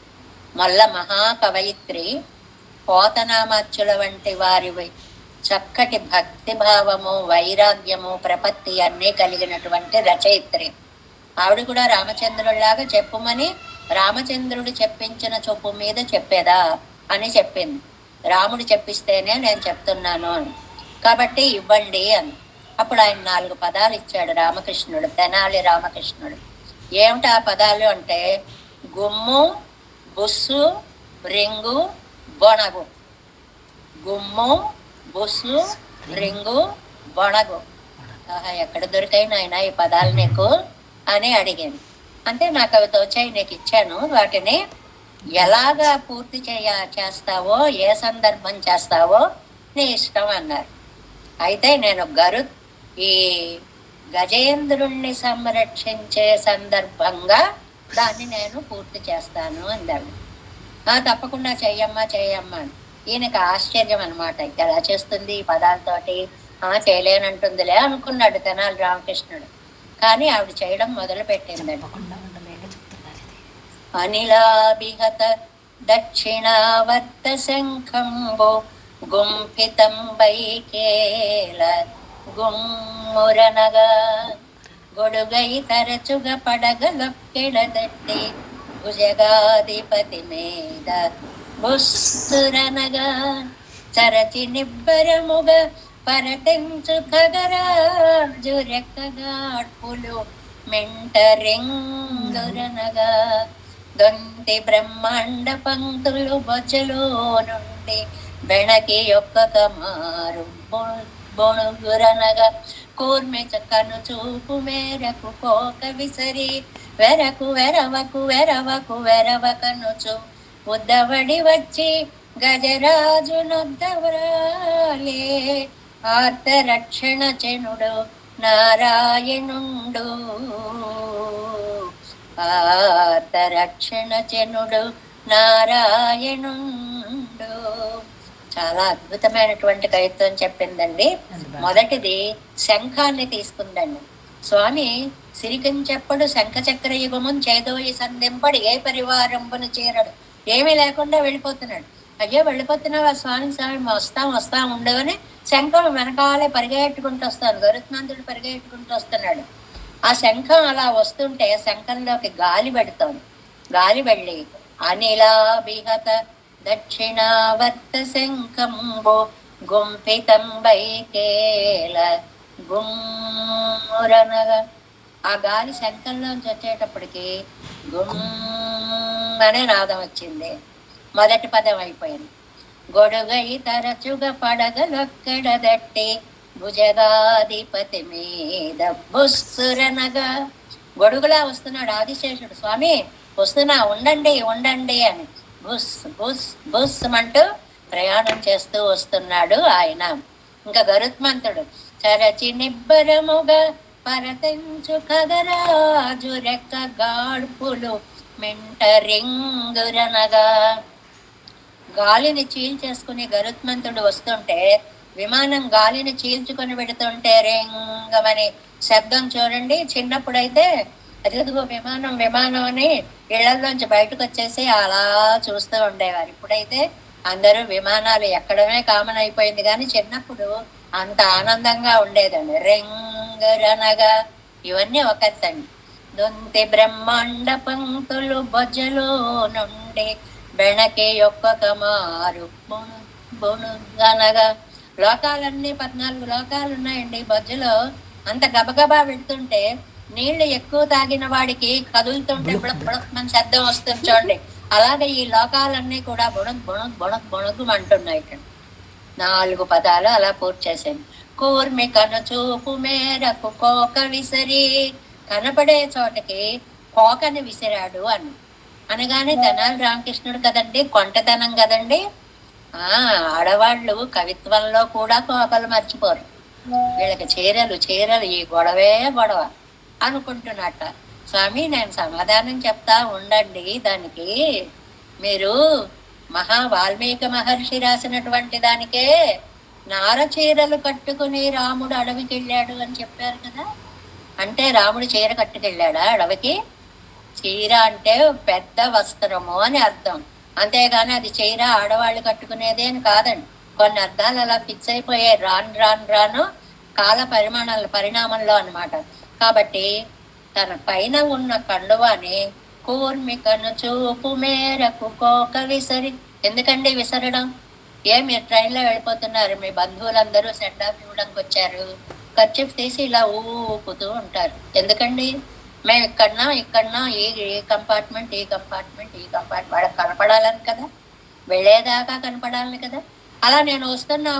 మొల్ల మహాకవయిత్రి, పోతనామాచ్యుల వంటి వారి చక్కటి భక్తి భావము, వైరాగ్యము, ప్రపత్తి అన్నీ కలిగినటువంటి రచయిత్రి. ఆవిడ కూడా రామచంద్రుడిలాగా చెప్పుమని, రామచంద్రుడు చెప్పించిన చొప్పు మీద చెప్పేదా అని చెప్పింది. రాముడు చెప్పిస్తేనే నేను చెప్తున్నాను అని, కాబట్టి ఇవ్వండి అని. అప్పుడు ఆయన 4 పదాలు ఇచ్చాడు రామకృష్ణుడు, తెనాలి రామకృష్ణుడు. ఏమిటి ఆ పదాలు అంటే, గుమ్ము, బుస్సు, రింగు, బొణగు. గుమ్ము, బుస్సు, రింగు, బొణగు. ఎక్కడ దొరికాయి నాయన ఈ పదాలు నీకు అని అడిగాను. అంటే నాకు అవి తోచాయి, నీకు ఇచ్చాను, వాటిని ఎలాగా పూర్తి చేస్తావో, ఏ సందర్భం చేస్తావో నీ ఇష్టం అన్నారు. అయితే నేను ఈ గజేంద్రుణ్ణి సంరక్షించే సందర్భంగా దాన్ని నేను పూర్తి చేస్తాను అందాడు. తప్పకుండా చెయ్యమ్మా చెయ్యమ్మా. ఈయనకి ఆశ్చర్యం అనమాట, ఎలా చేస్తుంది ఈ పదాలతోటి, చేయలేనంటుందిలే అనుకున్నాడు తెనాలి రామకృష్ణుడు. కానీ ఆవిడ చేయడం మొదలు పెట్టిందండి. అనిలాభిహత దక్షిణావర్త శంఖంబో గుంఫితం వైకేల గుమ్మురనగా గొడుగై తరచుగా పడగలొక్కెడదట్టి భుజగాధిపతి మీద బుస్సురనగా చరచి నిబ్బరముగా పరటించు ఖగరాజు రెక్కగాడ్పులు మెంటరింగురనగా దొంతి బ్రహ్మాండ పంక్తులు బొచ్చలో నుండి బెణకి యొక్క కమారు బొణుగురనగా కూర్మి కను చూపు మేరకు కోక విసరి వెరకు వెరవకు వెరవకు వెరవకనుచు ఉద్దవడి వచ్చి గజరాజు నొద్దవరాలే ఆర్త రక్షణ చెనుడు నారాయణుండు ఆర్త రక్షణ చెనుడు నారాయణుండు. చాలా అద్భుతమైనటువంటి కవిత్వం చెప్పిందండి. మొదటిది శంఖాన్ని తీసుకుందండి. స్వామి సిరికంచెప్పుడు శంఖ చక్ర యుగమున్ చేదోయి సంధింపడు ఏ పరివారంబును చేరడు. ఏమీ లేకుండా వెళ్ళిపోతున్నాడు. అయ్యో వెళ్ళిపోతున్నావా స్వామి, స్వామి వస్తాం ఉండగానే శంఖం వెనకాలే పరిగెట్టుకుంటూ వస్తాను, గరుత్మంతుడు పరిగెట్టుకుంటూ వస్తున్నాడు. ఆ శంఖం అలా వస్తుంటే శంఖంలోకి గాలి పెడుతోంది. గాలి వెళ్ళి అనిలాభిహత దక్షిణావర్త శంఖంబో గుంపితం వైకేల గుమ్మురనగా ఆ గాలి శంఖంలోంచి వచ్చేటప్పటికి గుమ్ అనే నాదం వచ్చింది. మొదటి పదం అయిపోయింది. గొడుగై తరచుగా పడగలొక్కడదట్టి భుజగాధిపతి మీద బుస్సురనగా గొడుగులా వస్తున్నాడు ఆదిశేషుడు. స్వామి వస్తున్నా, ఉండండి ఉండండి అని బుస్ బుస్ బుస్ అంటూ ప్రయాణం చేస్తూ వస్తున్నాడు ఆయన. ఇంకా గరుత్మంతుడు చరచి నిబ్బరముగా పరతించు ఖగరాజు రెక్క గాడ్పులు మెంటరింగురనగా గాలిని చీల్చేసుకుని గరుత్మంతుడు వస్తుంటే విమానం గాలిని చీల్చుకొని పెడుతుంటే రింగమని శబ్దం చూడండి. చిన్నప్పుడైతే అదిగో విమానం విమానం అని ఇళ్లలోంచి బయటకు వచ్చేసి అలా చూస్తూ ఉండేవారు. ఇప్పుడైతే అందరూ విమానాలు ఎక్కడమే కామన్ అయిపోయింది, కానీ చిన్నప్పుడు అంత ఆనందంగా ఉండేదండి. రింగరనగా ఇవన్నీ ఒకటండి. దొంతి బ్రహ్మాండ పంక్తులు బొజ్జలో నుండి బెణకి యొక్క కమారు బొణుగనగా లోకాలన్నీ 14 లోకాలు ఉన్నాయండి బొజ్జలో. అంత గబగబా వెళ్తుంటే నీళ్లు ఎక్కువ తాగిన వాడికి కదులుతుంటే బుడక్ బుడక్ మన శబ్దం వస్తుంది చూడండి. అలాగే ఈ లోకాలన్నీ కూడా బుణక్ బుణక్ బుణక్ బుణకు అంటున్నాయి. ఇక్కడ 4 పదాలు అలా పూర్తి చేశాను. కూర్మి కను చూపు మేరకు కోక విసిరి, కనపడే చోటకి కోకని విసిరాడు అని అనగానే తెనాలి రామకృష్ణుడు కదండి, కొంటతనం కదండి. ఆడవాళ్ళు కవిత్వంలో కూడా కోకలు మర్చిపోరు. వీళ్ళకి చీరలు ఈ గొడవే గొడవ అనుకుంటున్నట్ట. స్వామి నేను సమాధానం చెప్తా ఉండండి, దానికి మీరు వాల్మీకి మహర్షి రాసినటువంటి దానికే నార చీరలు కట్టుకుని రాముడు అడవికి వెళ్ళాడు అని చెప్పారు కదా. అంటే రాముడు చీర కట్టుకెళ్ళాడా అడవికి? చీర అంటే పెద్ద వస్త్రము అని అర్థం, అంతేగాని అది చీర ఆడవాళ్ళు కట్టుకునేది అని కాదండి. కొన్ని అర్థాలు అలా ఫిక్స్ అయిపోయాయి రాను కాల పరిణామంలో అన్నమాట. కాబట్టి తన పైన ఉన్న కండువాని కూర్మికను చూపు మేరకు కోక విసరి. ఎందుకండి విసరడం? మీరు ట్రైన్లో వెళ్ళిపోతున్నారు, మీ బంధువులందరూ సెండ్ ఆఫ్ ఇవ్వడానికి వచ్చారు, కర్చీఫ్ తీసి ఇలా ఊపుతూ ఉంటారు. ఎందుకండి? మేము ఇక్కడన్నా ఈ కంపార్ట్మెంట్ వాళ్ళకి కనపడాలని కదా, వెళ్ళేదాకా కనపడాలని కదా. అలా నేను వస్తున్నా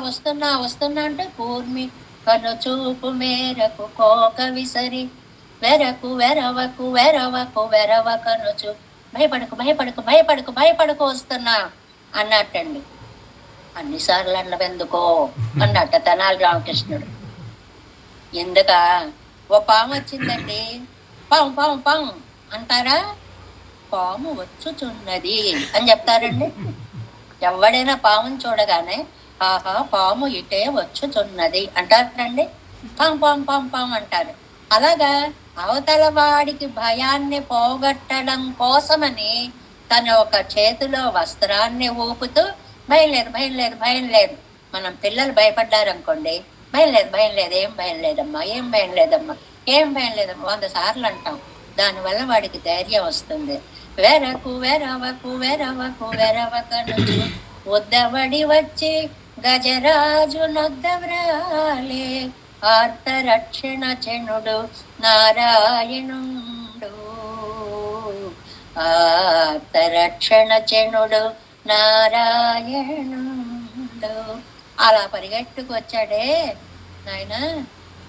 అంటే కూర్మి కను చూపు మేరకు కోక విసరి వెరకు వెరవకు వెరవకు వెరవకనుచు భయపడకు భయపడకు భయపడకు భయపడకు వస్తున్నా అన్నట్టండి. అన్నిసార్లు అన్నవెందుకో అన్నట్ట తెనాలి రామకృష్ణుడు. ఎందుక ఓ పాము వచ్చిందండి, పాము పాము పాము అంటారా? పాము వచ్చుచున్నది అని చెప్తారండి. ఎవడైనా పాముని చూడగానే ఆహా పాము ఇటే వచ్చుచున్నది అంటారండి. పాము పాము పాము పాము అంటారు. అలాగా అవతల వాడికి భయాన్ని పోగొట్టడం కోసమని తన ఒక చేతిలో వస్త్రాన్ని ఊపుతూ భయం లేదు భయం లేదు భయం లేదు. మనం పిల్లలు భయపడ్డారనుకోండి, భయం లేదు భయం లేదు, ఏం భయం లేదమ్మా, ఏం భయం లేదమ్మా, ఏం భయం లేదమ్మా 100 సార్లు అంటాం. దానివల్ల వాడికి ధైర్యం వస్తుంది. వెరకు వెరవకు వెరవకు వెరవకనుచు ఉద్దవడి వచ్చి గజరాజు నొద్దవ్రాలే ఆర్తరక్షణ చెనుడు నారాయణుండు. ఆర్తరక్షణ చెనుడు నారాయణుండు. అలా పరిగెట్టుకు వచ్చాడే నాయన,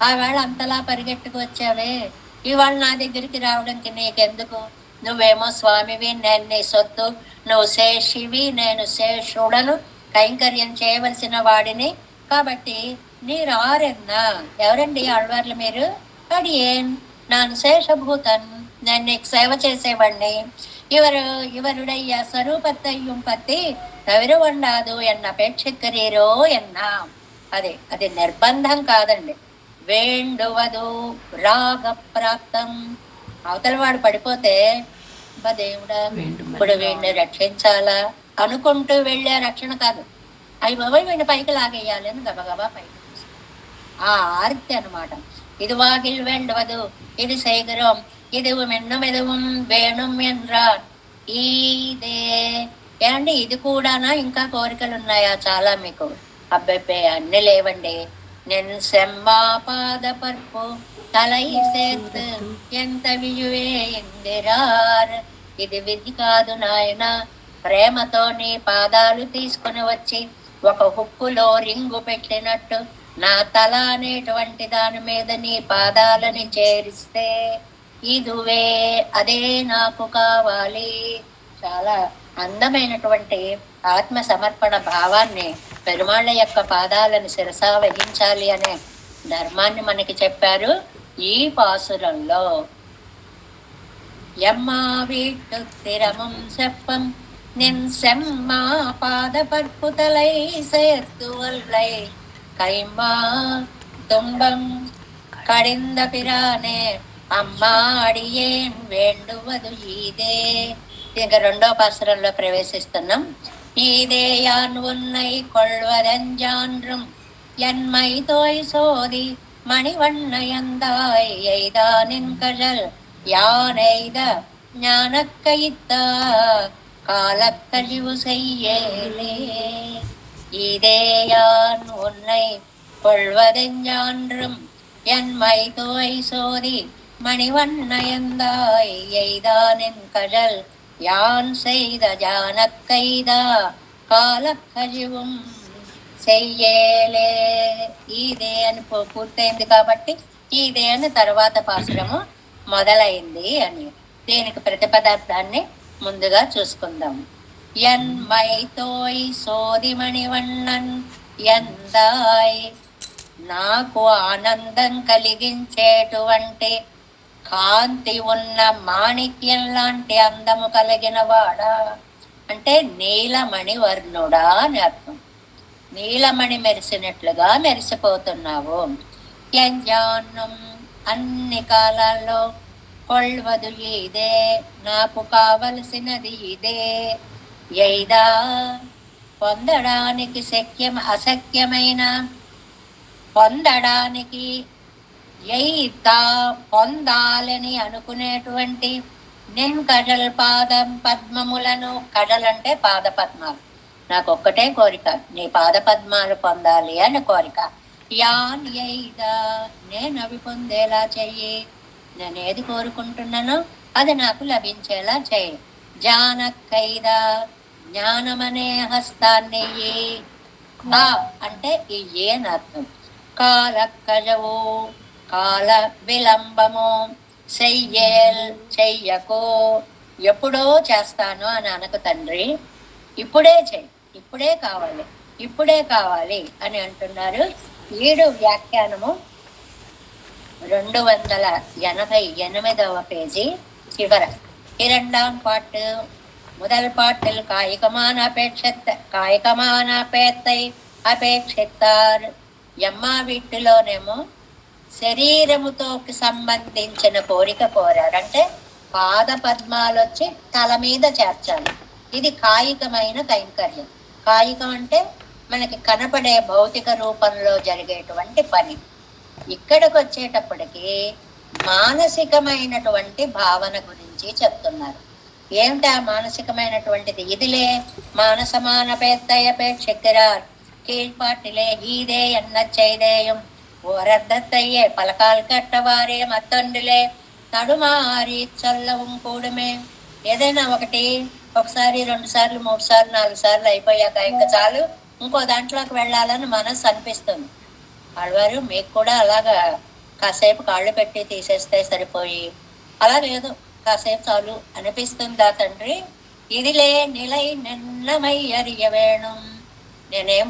ఆవేళ అంతలా పరిగెట్టుకు వచ్చావే, ఇవాళ నా దగ్గరికి రావడానికి నీకెందుకు? నువ్వేమో స్వామివి, నేను నీ సొత్తు, నువ్వు శేషివి, నేను శేషుడను, కైంకర్యం చేయవలసిన వాడిని. కాబట్టి நீர் ஆரென்னா ఎవరండి ఆళ్వార్లు మీరు? అడియేన్ నాను శేషభూతన్, నేను నీకు సేవ చేసేవాడిని. ఇవరుడయ్య స్వరూపత్తయ్యం పత్తి తవిర వండాదు ఎన్న అపేక్షిక్కరీరో ఎన్నా. అది నిర్బంధం కాదండి. వేండువదు రాగ ప్రాప్తం. అవతల వాడు పడిపోతే దేవుడా ఇప్పుడు వీడిని రక్షించాలా అనుకుంటూ వెళ్ళే రక్షణ కాదు. అవి బాబాయ్ వీడిని పైకి లాగేయాలి అని గబగబా పైకి. ఆ ఆర్తి అనమాట. ఇది వాగిల్ వెండవదు, ఇది సేగరం, ఇది మెన్నుమెదవం వేణుం ఎంద్రాన్. ఇదే ఏమండి, ఇది కూడానా? ఇంకా కోరికలు ఉన్నాయా చాలా మీకు? అబ్బెబ్బే అన్ని లేవండి. నెన్ సెమ్మా పాద పర్పు తలై సేత్ ఎంత వియువే ఎందిరార్. ఇది విధి కాదు నాయన, ప్రేమతో నీ పాదాలు తీసుకుని వచ్చి ఒక హుక్కులో రింగు పెట్టినట్టు నా తల అనేటువంటి దాని మీద నీ పాదాలని చేరిస్తే ఇదువే అదే నాకు కావాలి. చాలా అందమైనటువంటి ఆత్మ సమర్పణ భావాన్ని, పెరుమాళ్ళ యొక్క పాదాలను శిరసా వహించాలి అనే ధర్మాన్ని మనకి చెప్పారు ఈ పాసురంలో. ఎమ్మా వీట్టు స్థిరమం చెప్పం నిన్ సెమ్మా పాద పర్పుతలై சேர்த்து వల్లై கைமா துன்பம் கடிந்த பிரானே అమ్మా అడియేన్ వేండువదు ఈదే. ఇంకా 2వ పాసురంలో ప్రవేశిస్తున్నాం. ఈదే యాన్ ఉన్నై కొள்வதஞ்சான்றும் என்மை தோய் சோதி மணிவண்ண எந்தாய் எய்தானின் கழல் யானெய்த ஞானக்கயித்தா காலக்கழிவு செய்யலே. இதேயான் உன்னை கொள்வதெஞ்சான்றும் என்மை தோய் சோதி மணிவண்ணயந்தாய் எய்தானின் கழல் யான் செய்த ஜானக்கைதா కాలకజివం చెయ్యేలే. ఇదే అని పూర్తయింది కాబట్టి ఇదే అని తర్వాత పాసురము మొదలైంది అని. దీనికి ప్రతిపదార్థాన్ని ముందుగా చూసుకుందాం. ఎన్మై తోయ్ సోదిమణివண்ணన్ ఎందాయ్, నాకు ఆనందం కలిగించేటువంటి కాంతి ఉన్న మాణిక్యం లాంటి అందము కలిగిన వాడా. అంటే నీలమణి వర్ణుడా అని అర్థం. నీలమణి మెరిసినట్లుగా మెరిసిపోతున్నావు. యంజాన్నం అన్ని కాలాల్లో, కొల్వదు ఇదే నాకు కావలసినది ఇదే. ఎయిదా పొందడానికి అసఖ్యమైన, పొందడానికి ఎయితా పొందాలని అనుకునేటువంటి నిన్ కజల్ పాదం పద్మములను. కజలంటే పాద పద్మాలు. నాకు ఒక్కటే కోరిక, నీ పాద పద్మాలు పొందాలి అని కోరిక. యాన్ ఎయిదా నేను అవి పొందేలా చెయ్యి. నేను ఏది కోరుకుంటున్నానో అది నాకు లభించేలా చెయ్యి. జానక్కైదా జ్ఞానమనే హస్తాన్ని అంటే ఇయ్యి అని అర్థం. కాలక్కజవు కాల విలంబము, చెయ్యకు, ఎప్పుడో చేస్తాను అని అనకు తండ్రి, ఇప్పుడే చెయ్యి, ఇప్పుడే కావాలి, ఇప్పుడే కావాలి అని అంటున్నారు. 7 వ్యాఖ్యానము 288వ పేజీ చివర. இரண்டாம் பாட்டு முதல் பாட்டில் కాయికమాన పేత్తై అపేక్షిస్తారు. యమ్మ వీటిలోనేమో శరీరముతో సంబంధించిన కోరిక కోరారు. అంటే పాద పద్మాలు వచ్చి తల మీద చేర్చాలి. ఇది కాయికమైన కైంకర్యం. కాయికం అంటే మనకి కనపడే భౌతిక రూపంలో జరిగేటువంటి పని. ఇక్కడికి వచ్చేటప్పటికి మానసికమైనటువంటి భావన గురించి చెప్తున్నారు. ఏమిటి ఆ మానసికమైనటువంటిది? ఇదిలే మానసమాన పేత్తయ్యపేక్షిక్கிறாర్ కీழ்పాటిలే ఈదే ఎన్న చైదేయం ఓరద్దత్తయ్యే పలకాలు కట్టవారే మత్తండులే నడుమారి చల్లవం కూడమే. ఏదైనా ఒకసారి 2 సార్లు 3 సార్లు 4 సార్లు అయిపోయాక ఇంకా చాలు, ఇంకో దాంట్లోకి వెళ్ళాలని మనసు అనిపిస్తుంది. ఆడవారు మీకు కూడా అలాగా కాసేపు కాళ్ళు పెట్టి తీసేస్తే సరిపోయి, అలాగేదో కాసేపు చాలు అనిపిస్తుందా తండ్రి? ఇదిలే నిలై నిన్నమై అరియ వేణం. నేనేం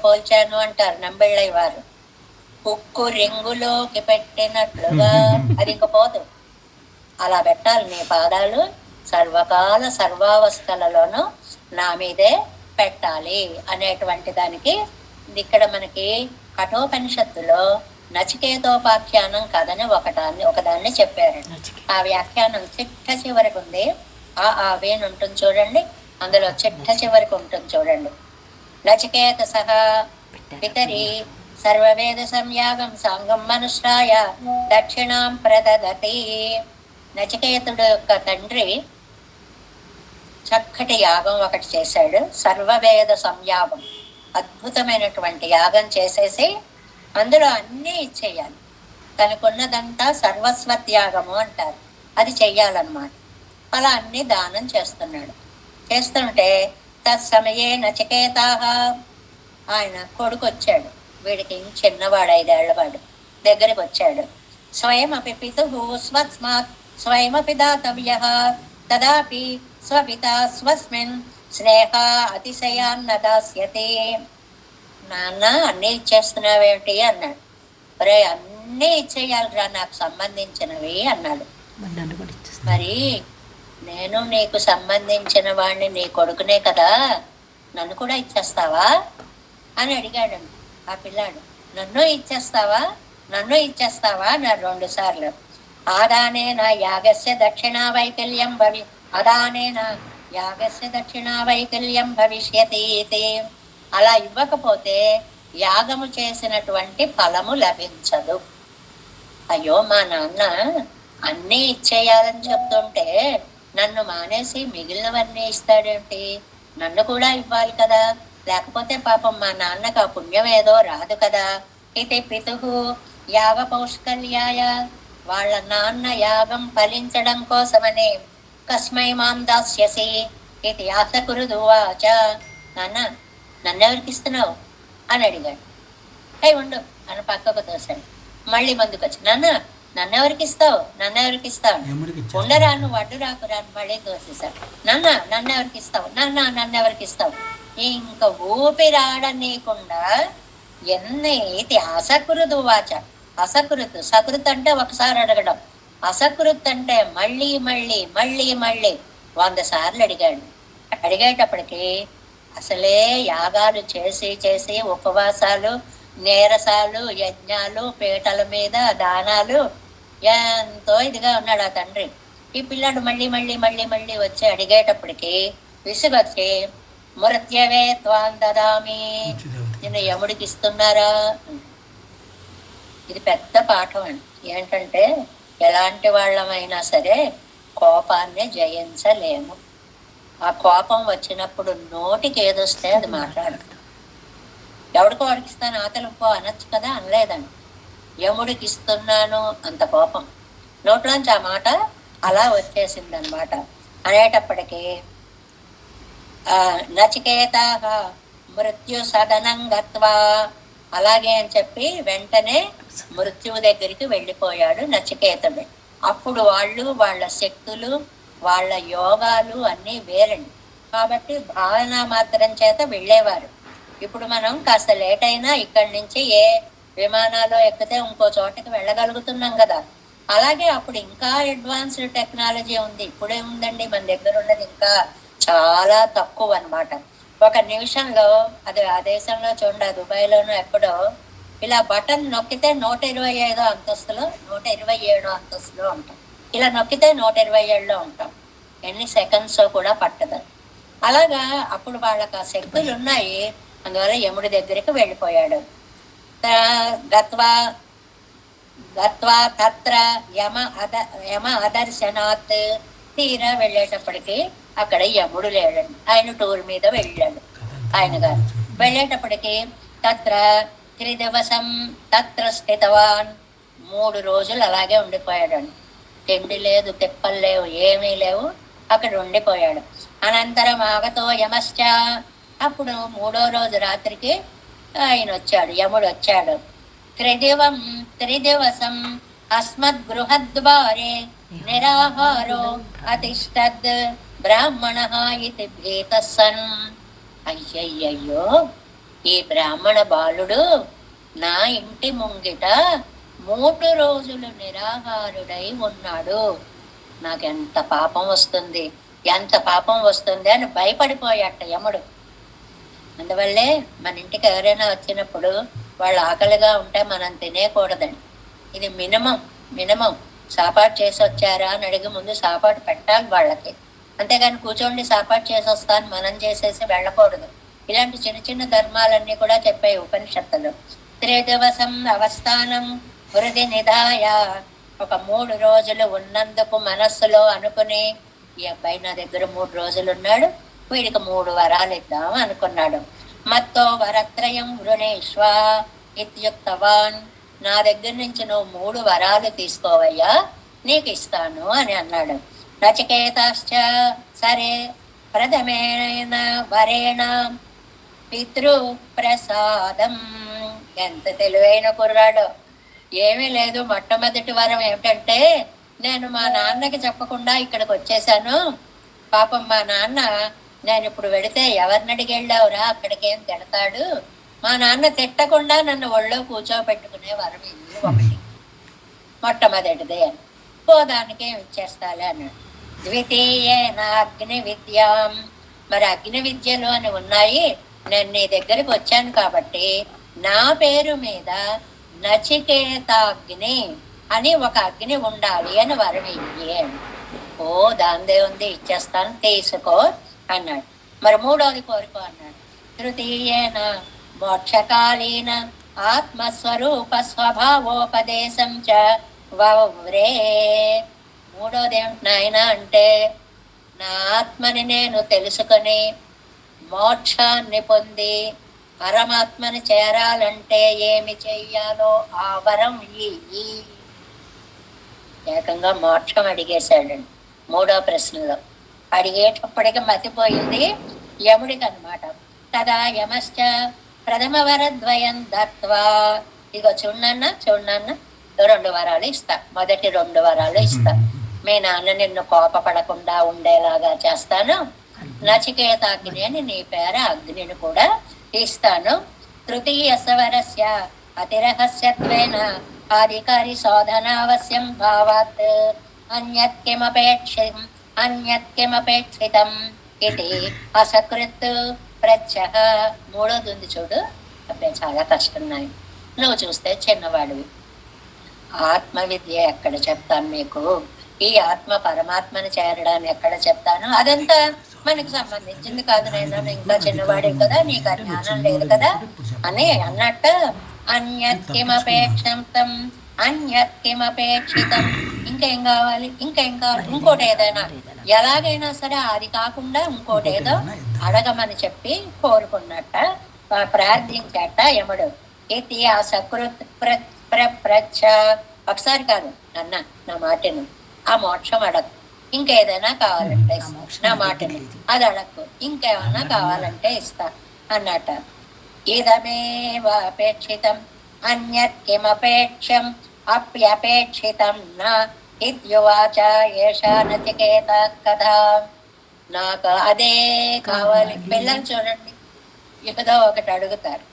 పోల్చాను అంటారు నంబెళ్ళయ్య వారు. ఉక్కు రింగులోకి పెట్టినట్లుగా అది ఇంకపోదు. అలా పెట్టాలి నీ పాదాలు సర్వకాల సర్వావస్థలలోనూ నా మీదే పెట్టాలి అనేటువంటి దానికి ఇక్కడ మనకి కఠోపనిషత్తులో నచికేతోపాఖ్యానం కథని ఒకదాన్ని చెప్పారు. ఆ వ్యాఖ్యానం చిట్ట చివరికి ఉంది. వేణు ఉంటుంది చూడండి, అందులో చిట్ట చివరికి ఉంటుంది చూడండి. నచికేత సహా పితరి సర్వవేద సంయాగం సాంగం మనుష్యాయ దక్షిణాం ప్రదదతి. నచికేతుడు యొక్క తండ్రి చక్కటి యాగం ఒకటి చేశాడు. సర్వవేద సంయాగం, అద్భుతమైనటువంటి యాగం చేసేసి అందులో అన్నీ ఇచ్చేయాలి. తనకున్నదంతా సర్వస్వత్యాగము అంటారు, అది చెయ్యాలన్నమాట. అలా అన్ని దానం చేస్తున్నాడు. చేస్తుంటే తత్సమయే నచికేతాః, ఆయన కొడుకు వచ్చాడు. వీడికి చిన్నవాడు 5 ఏళ్లవాడు దగ్గరికి వచ్చాడు. స్వయమపి పితుః స్వస్మాత్ స్వయమపి దాతవ్యః తదాపి స్వపితా స్వస్మిన్ స్నేహ అతిశయాన్న దాస్యతే. నాన్న అన్నీ ఇచ్చేస్తున్నావేమిటి అన్నాడు. ఒరే అన్నీ ఇచ్చేయాలిరా నాకు సంబంధించినవి అన్నాడు. మరి నేను నీకు సంబంధించిన వాడిని, నీ కొడుకునే కదా, నన్ను కూడా ఇచ్చేస్తావా అని అడిగాడు ఆ పిల్లాడు. నన్ను ఇచ్చేస్తావా నా 2 సార్లు. ఆదానే నా యాగస్య దక్షిణా వైకల్యం భవిష్యతి. అలా ఇవ్వకపోతే యాగము చేసినటువంటి ఫలము లభించదు. అయ్యో మా నాన్న అన్నీ ఇచ్చేయాలని చెప్తుంటే నన్ను మానేసి మిగిలినవన్నీ ఇస్తాడేంటి? నన్ను కూడా ఇవ్వాలి కదా, లేకపోతే పాపం మా నాన్నకు ఆ పుణ్యం ఏదో రాదు కదా. ఇది పితుః యాగ పౌష్కల్యాయ, వాళ్ళ నాన్న యాగం ఫలించడం కోసమని కస్మై మాం దాస్యసి ఇది ఆసకురుదువాచ. నాన్న నన్నెవరికి ఇస్తున్నావు అని అడిగాడు. అయి ఉండు అని పక్కకు తోసాడు. మళ్ళీ ముందుకు వచ్చి నన్నెవరికి ఇస్తావు ఉండరా నువ్వు అడ్డు రాకురాను మళ్ళీ తోసేశాడు. నన్నెవరికి ఇస్తావు ఇంకా ఊపిరాడనీయకుండా ఇది అసకృతు వాచ. అసకృత్, సకృత్ అంటే ఒకసారి అడగడం, అసకృత్ అంటే మళ్ళీ 100 సార్లు అడిగాడు. అడిగేటప్పటికి అసలే యాగాలు చేసి ఉపవాసాలు, నీరసాలు, యజ్ఞాలు, పీటల మీద దానాలు, ఎంతో ఇదిగా ఉన్నాడు ఆ తండ్రి. ఈ పిల్లాడు మళ్ళీ వచ్చి అడిగేటప్పటికి విసుగొచ్చి మృత్యవే త్వాం దదామి, నిన్ను యముడికి ఇస్తున్నారా. ఇది పెద్ద పాఠం అండి. ఏంటంటే ఎలాంటి వాళ్ళమైనా సరే కోపాన్ని జయించలేము. ఆ కోపం వచ్చినప్పుడు నోటికి ఏదొస్తే అది మాట్లాడదు. ఎవడికో వాడికి ఇస్తాను ఆతలకు అనొచ్చు కదా, అనలేదండి. యముడికి ఇస్తున్నాను అంత కోపం, నోట్లోంచి ఆ మాట అలా వచ్చేసిందనమాట. అనేటప్పటికీ నచికేతాః మృత్యు సదనం గత్వా, అలాగే అని చెప్పి వెంటనే మృత్యువు దగ్గరికి వెళ్ళిపోయాడు నచికేతుడు. అప్పుడు వాళ్ళు వాళ్ళ శక్తులు వాళ్ళ యోగాలు అన్నీ వేరండి. కాబట్టి భావన మాత్రం చేత వెళ్ళేవారు. ఇప్పుడు మనం కాస్త లేట్ అయినా ఇక్కడి నుంచి ఏ విమానాలు ఎక్కితే ఇంకో చోటకి వెళ్ళగలుగుతున్నాం కదా. అలాగే అప్పుడు ఇంకా అడ్వాన్స్డ్ టెక్నాలజీ ఉంది. ఇప్పుడే ఉందండి మన దగ్గర ఉన్నది ఇంకా చాలా తక్కువ అన్నమాట. ఒక నిమిషంలో అది ఆ దేశంలో చూడండి, దుబాయ్లోనూ ఎక్కడో ఇలా బటన్ నొక్కితే 125 అంతస్తులో 127 అంతస్తులో ఉంటాం. ఇలా నొక్కితే 127లో ఉంటాం. ఎన్ని సెకండ్స్ కూడా పట్టదు. అలాగా అప్పుడు వాళ్ళకి ఆ శక్తులు ఉన్నాయి. అందువల్ల యముడి దగ్గరికి వెళ్ళిపోయాడు. గత్వా గత్వా తత్ర యమ అదర్శనాత్. తీరా వెళ్ళేటప్పటికి అక్కడ యముడు లేడండి. ఆయన టూర్ మీద వెళ్ళాడు. ఆయన గారు వెళ్ళేటప్పటికి తత్ర త్రిదివసం తత్ర స్థితవాన్. 3 రోజులు అలాగే ఉండిపోయాడండి. తిండి లేదు, తిప్పలు లేవు, ఏమీ లేవు, అక్కడ ఉండిపోయాడు. అనంతరం ఆగతో యమశ్చ. అప్పుడు 3వ రోజు రాత్రికి ఆయన వచ్చాడు, యముడు వచ్చాడు. త్రిదివసం అస్మద్ గృహద్వారే నిరాహారో అతిష్టద్ బ్రాహ్మణ ఇది భీతసన్. అయ్యయ్యో, ఈ బ్రాహ్మణ బాలుడు నా ఇంటి ముంగిట 3 రోజులు నిరాహారుడై ఉన్నాడు. నాకెంత పాపం వస్తుంది, ఎంత పాపం వస్తుంది అని భయపడిపోయాట యముడు. అందువల్లే మన ఇంటికి ఎవరైనా వచ్చినప్పుడు వాళ్ళు ఆకలిగా ఉంటే మనం తినేయకూడదండి. ఇది మినిమం సాపాటు చేసి వచ్చారా అని అడిగి ముందు సాపాటు పెట్టాలి వాళ్ళకి. అంతేగాని కూర్చోండి సాపాటు చేసి వస్తాను మనం చేసేసి వెళ్ళకూడదు. ఇలాంటి చిన్న చిన్న ధర్మాలన్నీ కూడా చెప్పాయి ఉపనిషత్తులు. త్రిదివసం అవస్థానం హృది నిధాయ. ఒక 3 రోజులు ఉన్నందుకు మనస్సులో అనుకుని, ఈ అబ్బాయి నా దగ్గర 3 రోజులు ఉన్నాడు, వీడికి 3 వరాలు ఇద్దాం అనుకున్నాడు. మత్తో వరత్రయం వృణేశ్వ ఇత్యుక్తవాన్. నా దగ్గర నుంచి నువ్వు 3 వరాలు తీసుకోవయ్యా, నీకు ఇస్తాను అని అన్నాడు. నచికేతాశ్చ సరే ప్రథమేన వరేణ పితృ ప్రసాదం. ఎంత తెలివైన కుర్రాడు. ఏమీ లేదు, మొట్టమొదటి వరం ఏమిటంటే, నేను మా నాన్నకి చెప్పకుండా ఇక్కడికి వచ్చేసాను. పాపం మా నాన్న నేను ఇప్పుడు వెళితే ఎవరిని అడిగి వెళ్ళావురా అక్కడికేం తిడతాడు, మా నాన్న తిట్టకుండా నన్ను ఒళ్ళో కూర్చోబెట్టుకునే వరం ఇది ఒకటి, మొట్టమొదటిదే అని. పోదానికేం ఇచ్చేస్తాలే అన్నాడు. ద్వితీయేన అగ్ని విద్యాం. మరి అగ్ని విద్యలు అని ఉన్నాయి. నేను నీ దగ్గరికి వచ్చాను కాబట్టి నా పేరు మీద నచికేతాగ్ని అని ఒక అగ్ని ఉండాలి అని వరం ఇయ్యి అని. ఓ దాందే ఉంది, ఇచ్చేస్తాను, తీసుకో అన్నాడు. మరి 3వది కోరుకో అన్నాడు. తృతీయేన మోక్షకాలీన ఆత్మస్వరూప స్వభావోపదేశం చ వవ్రే. 3వది ఏమిటి నాయన అంటే, నా ఆత్మని నేను తెలుసుకొని మోక్షాన్ని పొంది పరమాత్మని చేరాలంటే ఏమి చెయ్యాలో ఆ వరం ఈ ఏకంగా మోక్షం అడిగేశాడండి 3వ ప్రశ్నలో. అడిగేటప్పటికి మతిపోయింది యముడికి అనమాట. తదా యమశ్చ ప్రథమ వరద్వయం దత్వా. ఇగో చూడన్న 2 వరాలు ఇస్తా, మొదటి 2 వరాలు ఇస్తా. మీ నాన్న నిన్ను కోపపడకుండా ఉండేలాగా చేస్తాను. నచికేతాగ్ని అని నీ పేర అగ్నిని కూడా ఇస్తాను. తృతీయ సవరస్య అతిరహస్యత్వేన అధికారి శోధనావశ్యం భావాత్ అన్యత్కిమపేక్షితం ఇది అసకృత్ ప్రత్యహ. 3వది ఉంది చూడు, అప్పుడే చాలా కష్టం నాయి. నువ్వు చూస్తే చిన్నవాడివి. ఆత్మ విద్య ఎక్కడ చెప్తాను నీకు, ఈ ఆత్మ పరమాత్మని చేరడాన్ని ఎక్కడ చెప్తాను, అదంతా మనకి సంబంధించింది కాదు. నేను ఇంకా చిన్నవాడే కదా, నీకు ఆ జ్ఞానం లేదు కదా అని అన్నట్టు అన్యత్కిమపేక్షితం ఇంకేం కావాలి, ఇంకోటి ఏదైనా, ఎలాగైనా సరే అది కాకుండా ఇంకోటి ఏదో అడగమని చెప్పి కోరుకున్నట్ట, ప్రార్థించట యముడు. ఇది ఆ సకృత్ ప్రచ్చ. ఒకసారి కాదు అన్న, నా మాటను ఆ మోక్షం అడగ, ఇంకేదైనా కావాలంటే ఇస్తా, నా మాటని అది అడగకు, ఇంకేమన్నా కావాలంటే ఇస్తా అన్నట. ఇదమేవ అపేక్షితం అన్యత్ కిమపేక్షం అప్యపేక్షితం నా ఇత్యువాచ ఏషా నచికేత కథ. నాకు అదే కావాలి. పిల్లలు చూడండి, ఏదో ఒకటి అడుగుతారు,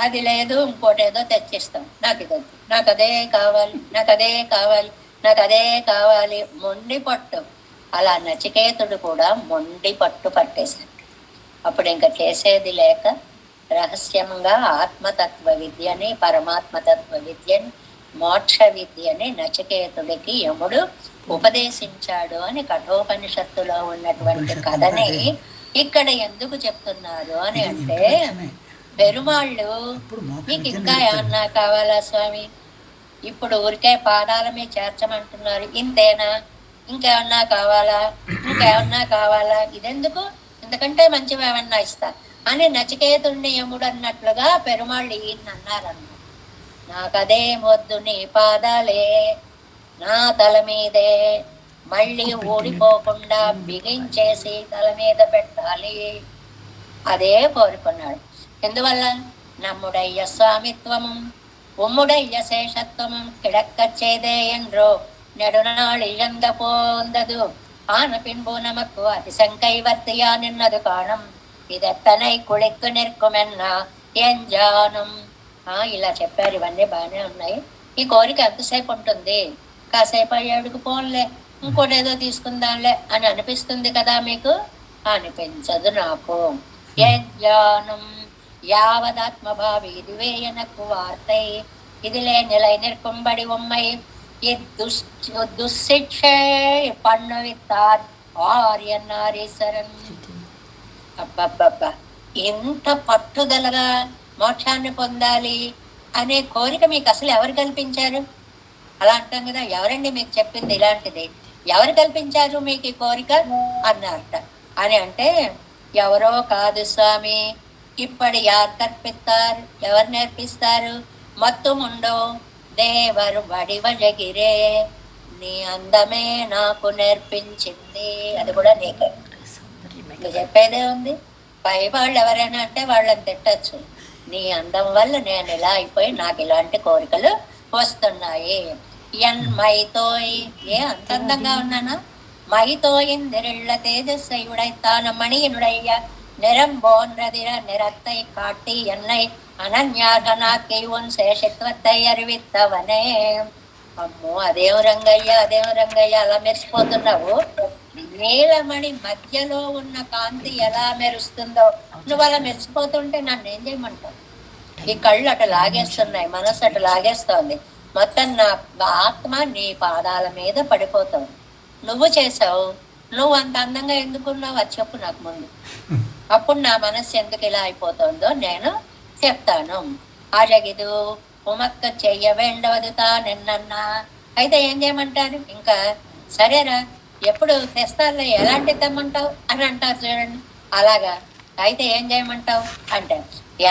అది లేదు ఇంకోటి ఏదో తెచ్చిస్తాం, నాకు ఇది వద్దు, నాకు అదే కావాలి, నాకు అదే కావాలి, నాకు అదే కావాలి, మొండి పట్టు. అలా నచికేతుడు కూడా మొండి పట్టు పట్టేశాడు. అప్పుడు ఇంకా చేసేది లేక రహస్యంగా ఆత్మతత్వ విద్యని, పరమాత్మతత్వ విద్యని, మోక్ష విద్యని నచికేతుడికి యముడు ఉపదేశించాడు అని కఠోపనిషత్తులో ఉన్నటువంటి కథని ఇక్కడ ఎందుకు చెప్తున్నారు అని అంటే, పెరుమాళ్ళు మీకు ఇంకా ఏమన్నా కావాలా స్వామి, ఇప్పుడు ఊరికే పాదాల మీద చేర్చమంటున్నారు, ఇంతేనా, ఇంకేమన్నా కావాలా, ఇంకేమన్నా కావాలా, ఇదెందుకు, ఎందుకంటే మంచివి ఏమన్నా ఇస్తా అని నచికేతుణ్ణి యముడు అన్నట్లుగా పెరుమాళ్ళు ఈయన అన్నారన్న. నాకదే మొద్దు నీ పాదాలే నా తల మీదే మళ్ళీ ఊడిపోకుండా బిగించేసి తల మీద పెట్టాలి, అదే కోరుకున్నాడు. ఎందువల్ల நம்முடைய స్వామిత్వము உம்முடைய சேஷத்துவம் கிடக்கச்செய்தே என்றோ நெடுநாள் இழந்த போந்தது ஆன பின்பு நமக்கு அதிசங்கைவர்த்தியா நின்னது காணும் ఇదెత్తనై కుళెక్కు నిற்కుమెన్నా ఏం జానం. ఇలా చెప్పారు. ఇవన్నీ బాగానే ఉన్నాయి. ఈ కోరిక ఎంతసేపు ఉంటుంది, కాసేపు అయ్యేడుకు పోన్లే, ఇంకోటి ఏదో తీసుకుందాంలే అని అనిపిస్తుంది కదా మీకు, అనిపించదు నాకు. ఏం జ్ఞానం யாவதாத்மபாவி இதுவே எனக்கு வார்த்தை இதிலே நிலை நிற்கும்படி உம்மை துஷ்சிக்ஷை பண்ணுவித்தார் ఆర్యనారీశ్వరన్. అబ్బబ్బబ్బా, ఎంత పట్టుదలగా మోక్షాన్ని పొందాలి అనే కోరిక మీకు అసలు ఎవరు కల్పించారు? అలా అంటాం కదా, ఎవరండి మీకు చెప్పింది ఇలాంటిది, ఎవరు కల్పించారు మీకు ఈ కోరిక అన్నారట. అని అంటే ఎవరో కాదు స్వామి, ఇప్పుడు యార్ కల్పిస్తారు, ఎవరు నేర్పిస్తారు, మత్తుముండో దేవరు వడివ జగిరే, నీ అందమే నాకు నేర్పించింది, అది కూడా నీకే. చెప్పేదే ఉంది. పై వాళ్ళు ఎవరైనా అంటే వాళ్ళని తిట్టచ్చు, నీ అందం వల్ల నేను ఇలా అయిపోయి నాకు ఇలాంటి కోరికలు వస్తున్నాయి. మైతోయ్, ఏ అంత అందంగా ఉన్నానా, மைதோயிந்திருள்ள தேஜஸ்ஸையுடைத்தான மணியினுடைய நிறம் போன்றதிர நிறத்தை காட்டி என்னை అనన్యాధనాకి ఉన్ శేషత్వத்தை அறிவித்தవనే. అమ్మో, అదేం రంగయ్య, అదేం రంగయ్య అలా మెరిసిపోతున్నావు, నీలమణి మధ్యలో ఉన్న కాంతి ఎలా మెరుస్తుందో నువ్వు అలా మెరిసిపోతుంటే నన్ను ఏం చేయమంటావు? ఈ కళ్ళు అటు లాగేస్తున్నాయి, మనసు అటు లాగేస్తోంది, మొత్తం నా ఆత్మ నీ పాదాల మీద పడిపోతుంది. నువ్వు చేసావు, నువ్వు అంత అందంగా ఎందుకున్నావు అది చెప్పు నాకు ముందు, అప్పుడు నా మనస్సు ఎందుకు ఇలా అయిపోతుందో నేను చెప్తాను. అజగిదు ఉమక్క చెయ్య వేండవదుతా నిన్నన్నా. అయితే ఏం చేయమంటారు? ఇంకా సరేరా, ఎప్పుడు తెస్తానులే, ఎలాంటి తెమ్మంటావు అని అంటారు చూడండి. అలాగా అయితే ఏం చేయమంటావు అంటే,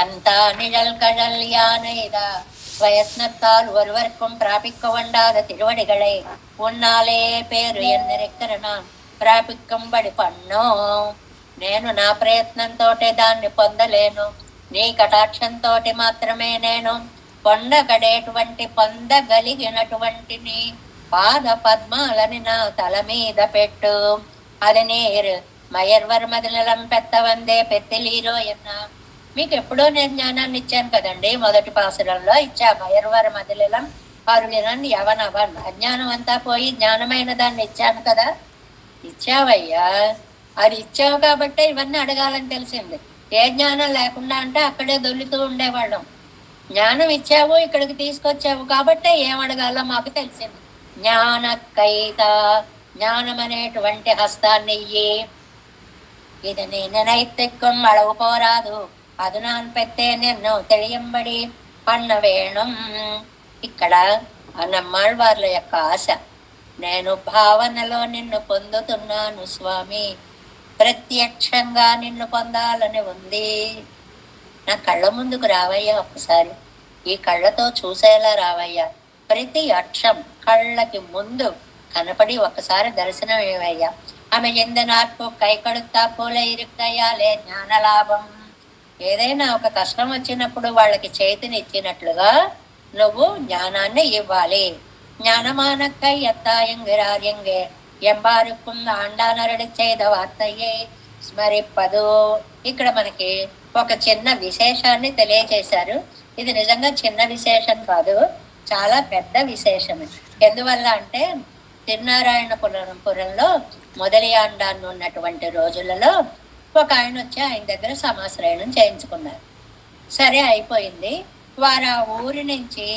ఎంత నిజల్ కజల్ యానైదా ஸ்வயத்னத்தால் ஒருவருக்கும் பிராபிக்க வேண்டாத திருவடிகளை உன்னாலே పేరు ఎన్నరెక్కర நான் ప్రాపికంబడి పన్నో. నేను నా ప్రయత్నంతోటే దాన్ని పొందలేను, నీ కటాక్షంతో మాత్రమే నేను పొందగలిగినటువంటి నీ పాద పద్మాలని నా తల మీద పెట్టు. అది నీరు మయర్వర్ మదిలం పెత్తవందే పెత్తిలీరో ఎన్నా. మీకు ఎప్పుడో నేను జ్ఞానాన్ని ఇచ్చాను కదండి, మొదటి పాసురంలో ఇచ్చా. మయర్వర మదిలం అరుళినని యవనవన్, అజ్ఞానం అంతా పోయి జ్ఞానమైన దాన్ని ఇచ్చాను కదా. ఇచ్చావయ్యా, అది ఇచ్చావు కాబట్టే ఇవన్నీ అడగాలని తెలిసింది. ఏ జ్ఞానం లేకుండా అంటే అక్కడే దొల్లుతూ ఉండేవాళ్ళం. జ్ఞానం ఇచ్చావు, ఇక్కడికి తీసుకొచ్చావు కాబట్టే ఏం అడగాలో మాకు తెలిసింది. జ్ఞానకైత, జ్ఞానం అనేటువంటి హస్తాన్ని ఇయ్యి. ఇది నీ నినైతిక్కం అడవు పోరాదు, అది నాన్ పెట్టే నిన్ను తెలియంబడి పన్న వేణం. ఇక్కడ నమ్మాళ్వార్ల యొక్క ఆశ, నేను భావనలో నిన్ను పొందుతున్నాను స్వామి, ప్రత్యక్షంగా నిన్ను పొందాలని ఉంది. నా కళ్ళ ముందుకు రావయ్యా, ఒక్కసారి ఈ కళ్ళతో చూసేలా రావయ్యా. ప్రతి అక్షం కళ్ళకి ముందు కనపడి ఒక్కసారి దర్శనం ఏవయ్యా. ఆమె ఎందనార్పు కై కడుతా పూల ఇరుక్కయ్యాలే జ్ఞానలాభం. ఏదైనా ఒక కష్టం వచ్చినప్పుడు వాళ్ళకి చేతిని ఇచ్చినట్లుగా నువ్వు జ్ఞానాన్ని ఇవ్వాలి. ஞானமானக்கை எத்தாயங்கிறாரியங்கே ఎంబారుக்கும் ఆండానరుడి చేద వార్తయ్యే స్మరిప్పదు. ఇక్కడ మనకి ఒక చిన్న విశేషాన్ని తెలియజేశారు. ఇది నిజంగా చిన్న విశేషం కాదు, చాలా పెద్ద విశేషమే. ఎందువల్ల అంటే తిరునారాయణపురంలో మొదలియాండాన్ని ఉన్నటువంటి రోజులలో ఒక ఆయన వచ్చి ఆయన దగ్గర సమాశ్రయణం చేయించుకున్నారు. సరే అయిపోయింది. వారు ఆ ఊరి నుంచి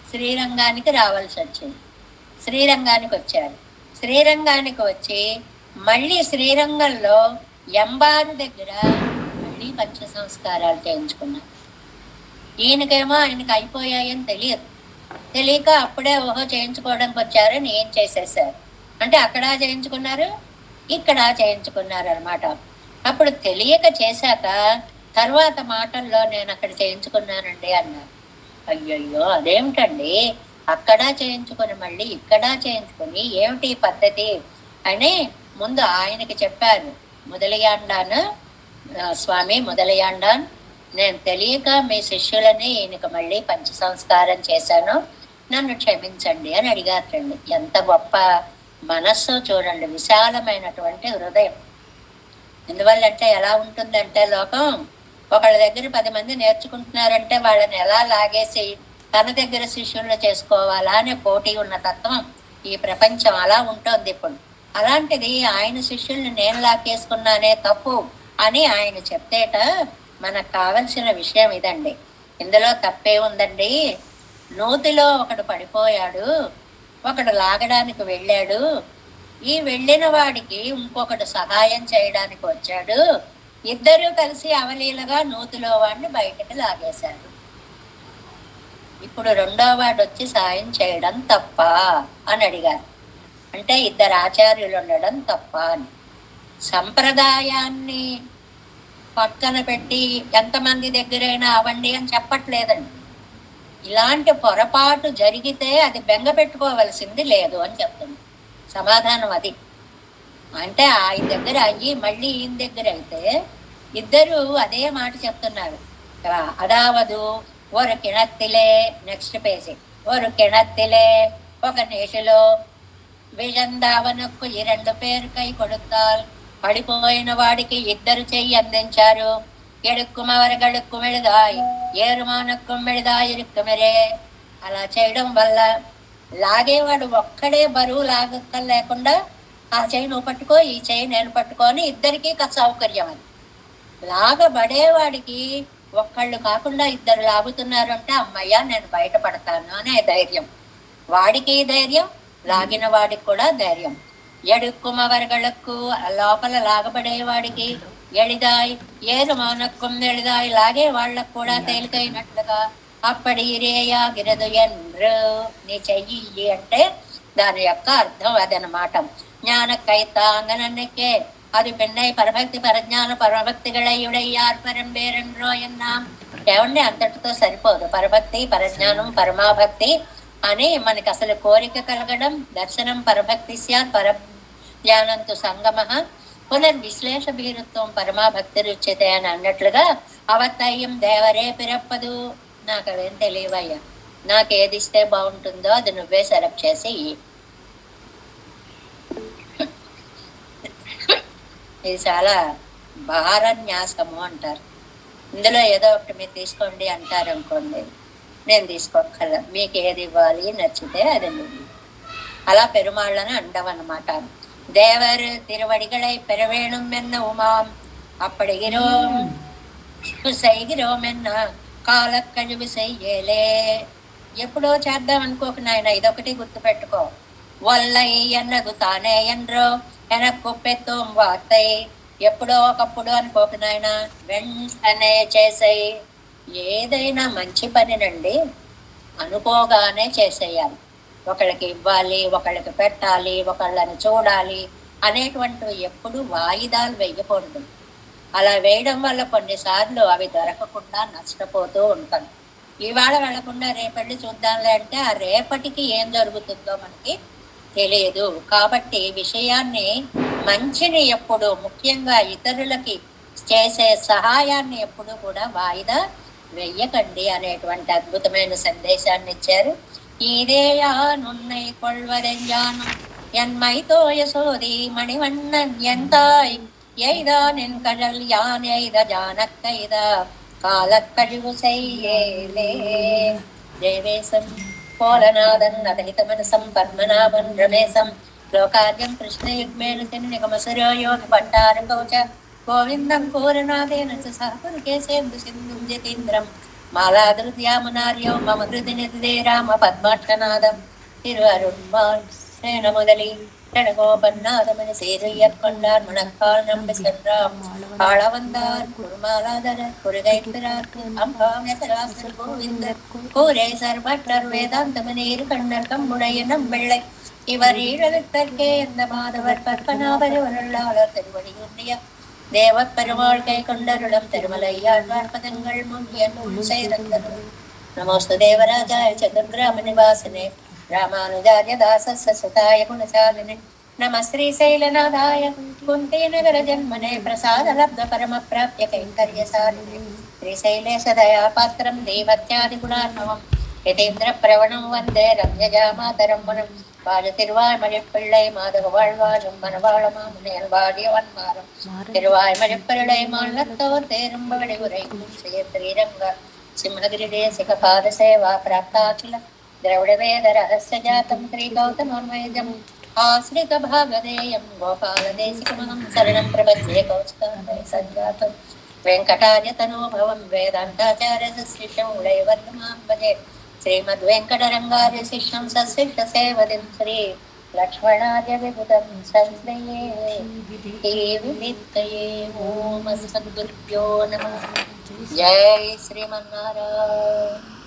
శ్రీరంగానికి రావాల్సి వచ్చింది. శ్రీరంగానికి వచ్చారు. శ్రీరంగానికి వచ్చి మళ్ళీ శ్రీరంగంలో ఎంబారు దగ్గర మళ్ళీ పంచ సంస్కారాలు చేయించుకున్నారు. ఈయనకేమో ఆయనకి అయిపోయాయని తెలియక అప్పుడే ఓహో చేయించుకోవడానికి వచ్చారని ఏం చేసేసారు అంటే అక్కడ చేయించుకున్నారు, ఇక్కడ చేయించుకున్నారు అనమాట. అప్పుడు తెలియక చేశాక తర్వాత మాటల్లో నేను అక్కడ చేయించుకున్నానండి అన్నారు. అయ్యయ్యో అదేమిటండి, అక్కడ చేయించుకొని మళ్ళీ ఇక్కడ చేయించుకొని ఏమిటి పద్ధతి అని ముందు ఆయనకి చెప్పారు. మొదలయాండాన్ స్వామి, మొదలయాండాన్ నేను తెలియక మీ శిష్యులని ఈయనకి మళ్ళీ పంచ సంస్కారం చేశాను, నన్ను క్షమించండి అని అడిగారండి. ఎంత గొప్ప మనస్సు చూడండి, విశాలమైనటువంటి హృదయం. ఎందువల్లంటే ఎలా ఉంటుందంటే లోకం ఒకళ్ళ దగ్గర 10 మంది నేర్చుకుంటున్నారంటే వాళ్ళని ఎలా లాగేసి తన దగ్గర శిష్యులను చేసుకోవాలా అనే పోటీ ఉన్న తత్వం ఈ ప్రపంచం అలా ఉంటుంది ఇప్పుడు. అలాంటిది ఆయన శిష్యుల్ని నేను లాగేసుకున్నానే తప్పు అని ఆయన చెప్తేట మనకు కావలసిన విషయం ఇదండి. ఇందులో తప్పే ఉందండి. నూతిలో ఒకడు పడిపోయాడు, ఒకడు లాగడానికి వెళ్ళాడు. ఈ వెళ్ళిన వాడికి ఇంకొకడు సహాయం చేయడానికి వచ్చాడు. ఇద్దరూ కలిసి అవలీలగా నూతిలో వాడిని బయటకు లాగేశారు. ఇప్పుడు రెండో వాడు వచ్చి సాయం చేయడం తప్ప అని అడిగారు. అంటే ఇద్దరు ఆచార్యులు ఉండడం తప్ప అని. సంప్రదాయాన్ని పక్కన పెట్టి ఎంతమంది దగ్గరైనా అవ్వండి అని చెప్పట్లేదండి. ఇలాంటి పొరపాటు జరిగితే అది బెంగ పెట్టుకోవలసింది లేదు అని చెప్తుంది సమాధానం. అది అంటే ఆయన దగ్గర అయ్యి మళ్ళీ ఈయన దగ్గర అయితే ఇద్దరు అదే మాట చెప్తున్నారు. అదావదు ஒரு கிணத்திலே నెక్స్ట్ పేజీ, ஒரு கிணத்திலே ఒక నేషలో విజందావనకు 2 పేరు కై కొడుతాల్, పడిపోయిన వాడికి 2 చెయ్యి అందించారు. ఎడుక్కుమ వరగడుక్కుం ఎళదాయ్ ఏరుమానక్కుం ఎళదాయ్ ఇరుక్కుమెరే. అలా చేయడం వల్ల లాగేవాడు ఒక్కడే బరువు లాగక్కర్ లేకుండా ఆ చెయ్యి నువ్వు పట్టుకో, ఈ చెయ్యి నేను పట్టుకొని ఇద్దరికీ సౌకర్యం. అది లాగబడేవాడికి ఒక్కళ్ళు కాకుండా ఇద్దరు లాగుతున్నారు అంటే అమ్మయ్య నేను బయటపడతాను అనే ధైర్యం వాడికి, ధైర్యం లాగిన వాడికి కూడా ధైర్యం. ఎడుక్కుమ వరగళక్కు లోపల లాగబడేవాడికి ఎళిదాయ్ ఏరు మానక్కుం ఎళిదాయ్ లాగే వాళ్ళకు కూడా తేలికైనట్లుగా అప్పటి ఇరేయా గిరదు ఎండ్రు నీ చెయ్యి అంటే దాని యొక్క అర్థం అదనమాట. ஞானக்கைத்தாங்கனன்னைக்கே அது பெண்ணை పరభక్తి పరజ్ఞాన పరభక్తిகளை உடையார் பெரும்பேரென்றோ ఎన్నాం. ఏమండి అంతటితో సరిపోదు. పరభక్తి పరజ్ఞానం పరమాభక్తి అని మనకి అసలు కోరిక కలగడం, దర్శనం పరభక్తి స్యాత్ పరజ్ఞానంతో సంగమ పునర్విశ్లేష భీరుత్వం పరమాభక్తి రుచ్యతే అని అన్నట్లుగా అవత్తయ్యం దేవరే పిరప్పదు. నాకు అవేం తెలియవయ్యా, నాకు ఏది ఇస్తే బాగుంటుందో అది నువ్వే సెలెక్ట్ చేసి. ఇది చాలా భారన్యాసము అంటారు. ఇందులో ఏదో ఒకటి మీరు తీసుకోండి అంటారు అనుకోండి, నేను తీసుకోగల, మీకు ఏది ఇవ్వాలి నచ్చితే అది నువ్వు. అలా పెరుమాళ్ళని అండవన్నమాట. దేవర్ తిరువడిగళై పెరవేణం మెన్న ఉమాం అప్పడిగిరోం సైగిరోమెన్న కాలక్కజువి సయ్యేలే. ఎప్పుడో చేద్దాం అనుకోకు నాయన, ఇదొకటి గుర్తుపెట్టుకో. వల్లై ఎన్నగు తానే ఎన్రో ఎనక్కుప్పెత్తోం వార్తై. ఎప్పుడో ఒకప్పుడు అనుకోకు నాయన, వెంటనే చేసేయి. ఏదైనా మంచి పనినండి అనుకోగానే చేసేయాలి. ఒకళ్ళకి ఇవ్వాలి, ఒకళ్ళకి పెట్టాలి, ఒకళ్ళని చూడాలి అనేటువంటివి ఎప్పుడు వాయిదాలు వేయకూడదు. అలా వేయడం వల్ల కొన్నిసార్లు అవి దొరకకుండా నష్టపోతూ ఉంటాం. ఇవాళ వెళ్లకుండా రేపటి చూద్దాంలే అంటే ఆ రేపటికి ఏం జరుగుతుందో మనకి తెలియదు. కాబట్టి విషయాన్ని మంచిని ఎప్పుడు, ముఖ్యంగా ఇతరులకి చేసే సహాయాన్ని ఎప్పుడు కూడా వాయిదా వెయ్యకండి అనేటువంటి అద్భుతమైన సందేశాన్ని ఇచ్చారు. ஈதேயான் உன்னை கொள்வதெஞ்சானும் என்மைத்தோய சோதி மணிவண்ணன் என் தாய் எய்தான் என் கடல் யான் எய்த ஜானக்கைதா காலக்கழிவு செய்யேலே. தேவேசம் போலநாதன் அதனித மனசம் பத்மநாபன் ரமேசம் లోకాద్యం కృష్ణయుగ్మేన నిగమసరోయోగి పట్టార కౌచ గోవిందం కోరనాథేన సహపురికేసేందు సింధుం జతీంద్రం మాలాదృత్యామునార్యో మమ హృది నిధే రామ పద్మాక్షనాదం తిరువరుణ్మాల్ సేన முதலி ரணகோபன்னாதமணி சேருயற்கொண்டார் மணக்கால் நம்பி சென்றாம் ஆளவந்தார் குருமாலாதரர் குருகைப்பிரார்க்கு அம்பாமெசராசர் கோவிந்தர் கூரே சர்வட்டர் வேதாந்தமனேரு கண்ணர் கம்முடைய நம்பிள்ளை இவர் ஈழவித்தற்கே இந்த மாதவர் பற்பனாபரிவருளாளர் திருவடியுன்னிய தேவ பெருமாள் கை கொண்டருளம் திருமலையாழ்வார் பதங்கள் முன்னியன் செய்தந்தது. நமோஸ்து தேவராஜாய சதுர்கிராம நிவாசினே ராமானுஜாய தாசஸ்ய சுதாய குணசாலினே நம ஸ்ரீசைலநாதாய குந்தி நகர ஜன்மனே பிரசாத லப்த பரம பிராப்ய கைங்கர்ய சாலினே ஸ்ரீசைலேஷ தயா பாத்திரம் தேவத்யாதி குணார்ணவம் யதேந்திர பிரவணம் வந்தே ரம்யஜா மாதரம் முனம் வாழ திருவாய்மழிப்பிள்ளை மாதவ வாழ்வாழும் மனவாழ மாமுனையல் வாடியவன் மாறும் திருவாய்மழிப்பிள்ளை மாநிலத்தோர் தேரும்படி உரைக்கும் செய்ய ஸ்ரீரங்க சிம்மகிரி தேசிக பாத சேவா பிராப்தாகில திரவிட வேத ரகசிய ஜாத்தம் ஸ்ரீ கௌதமோன்மயஜம் ஆசிரித பாகதேயம் கோபால தேசிகமகம் சரணம் பிரபத்யே கௌஸ்தாமய சஞ்சாத்தம் வெங்கடார்ய தனோபவம் வேதாந்தாச்சாரிய சிஷ்யம் உடையவர்மாம் பஜே श्रीमद्वेंकटरंगार्य शिष्यं ससिष्ठ सेवदिं श्री लक्ष्मणार्य विबुधं संश्रये विवित्तये ओम अस्मद्गुरुभ्यो नमः। जय श्रीमन्नारायण।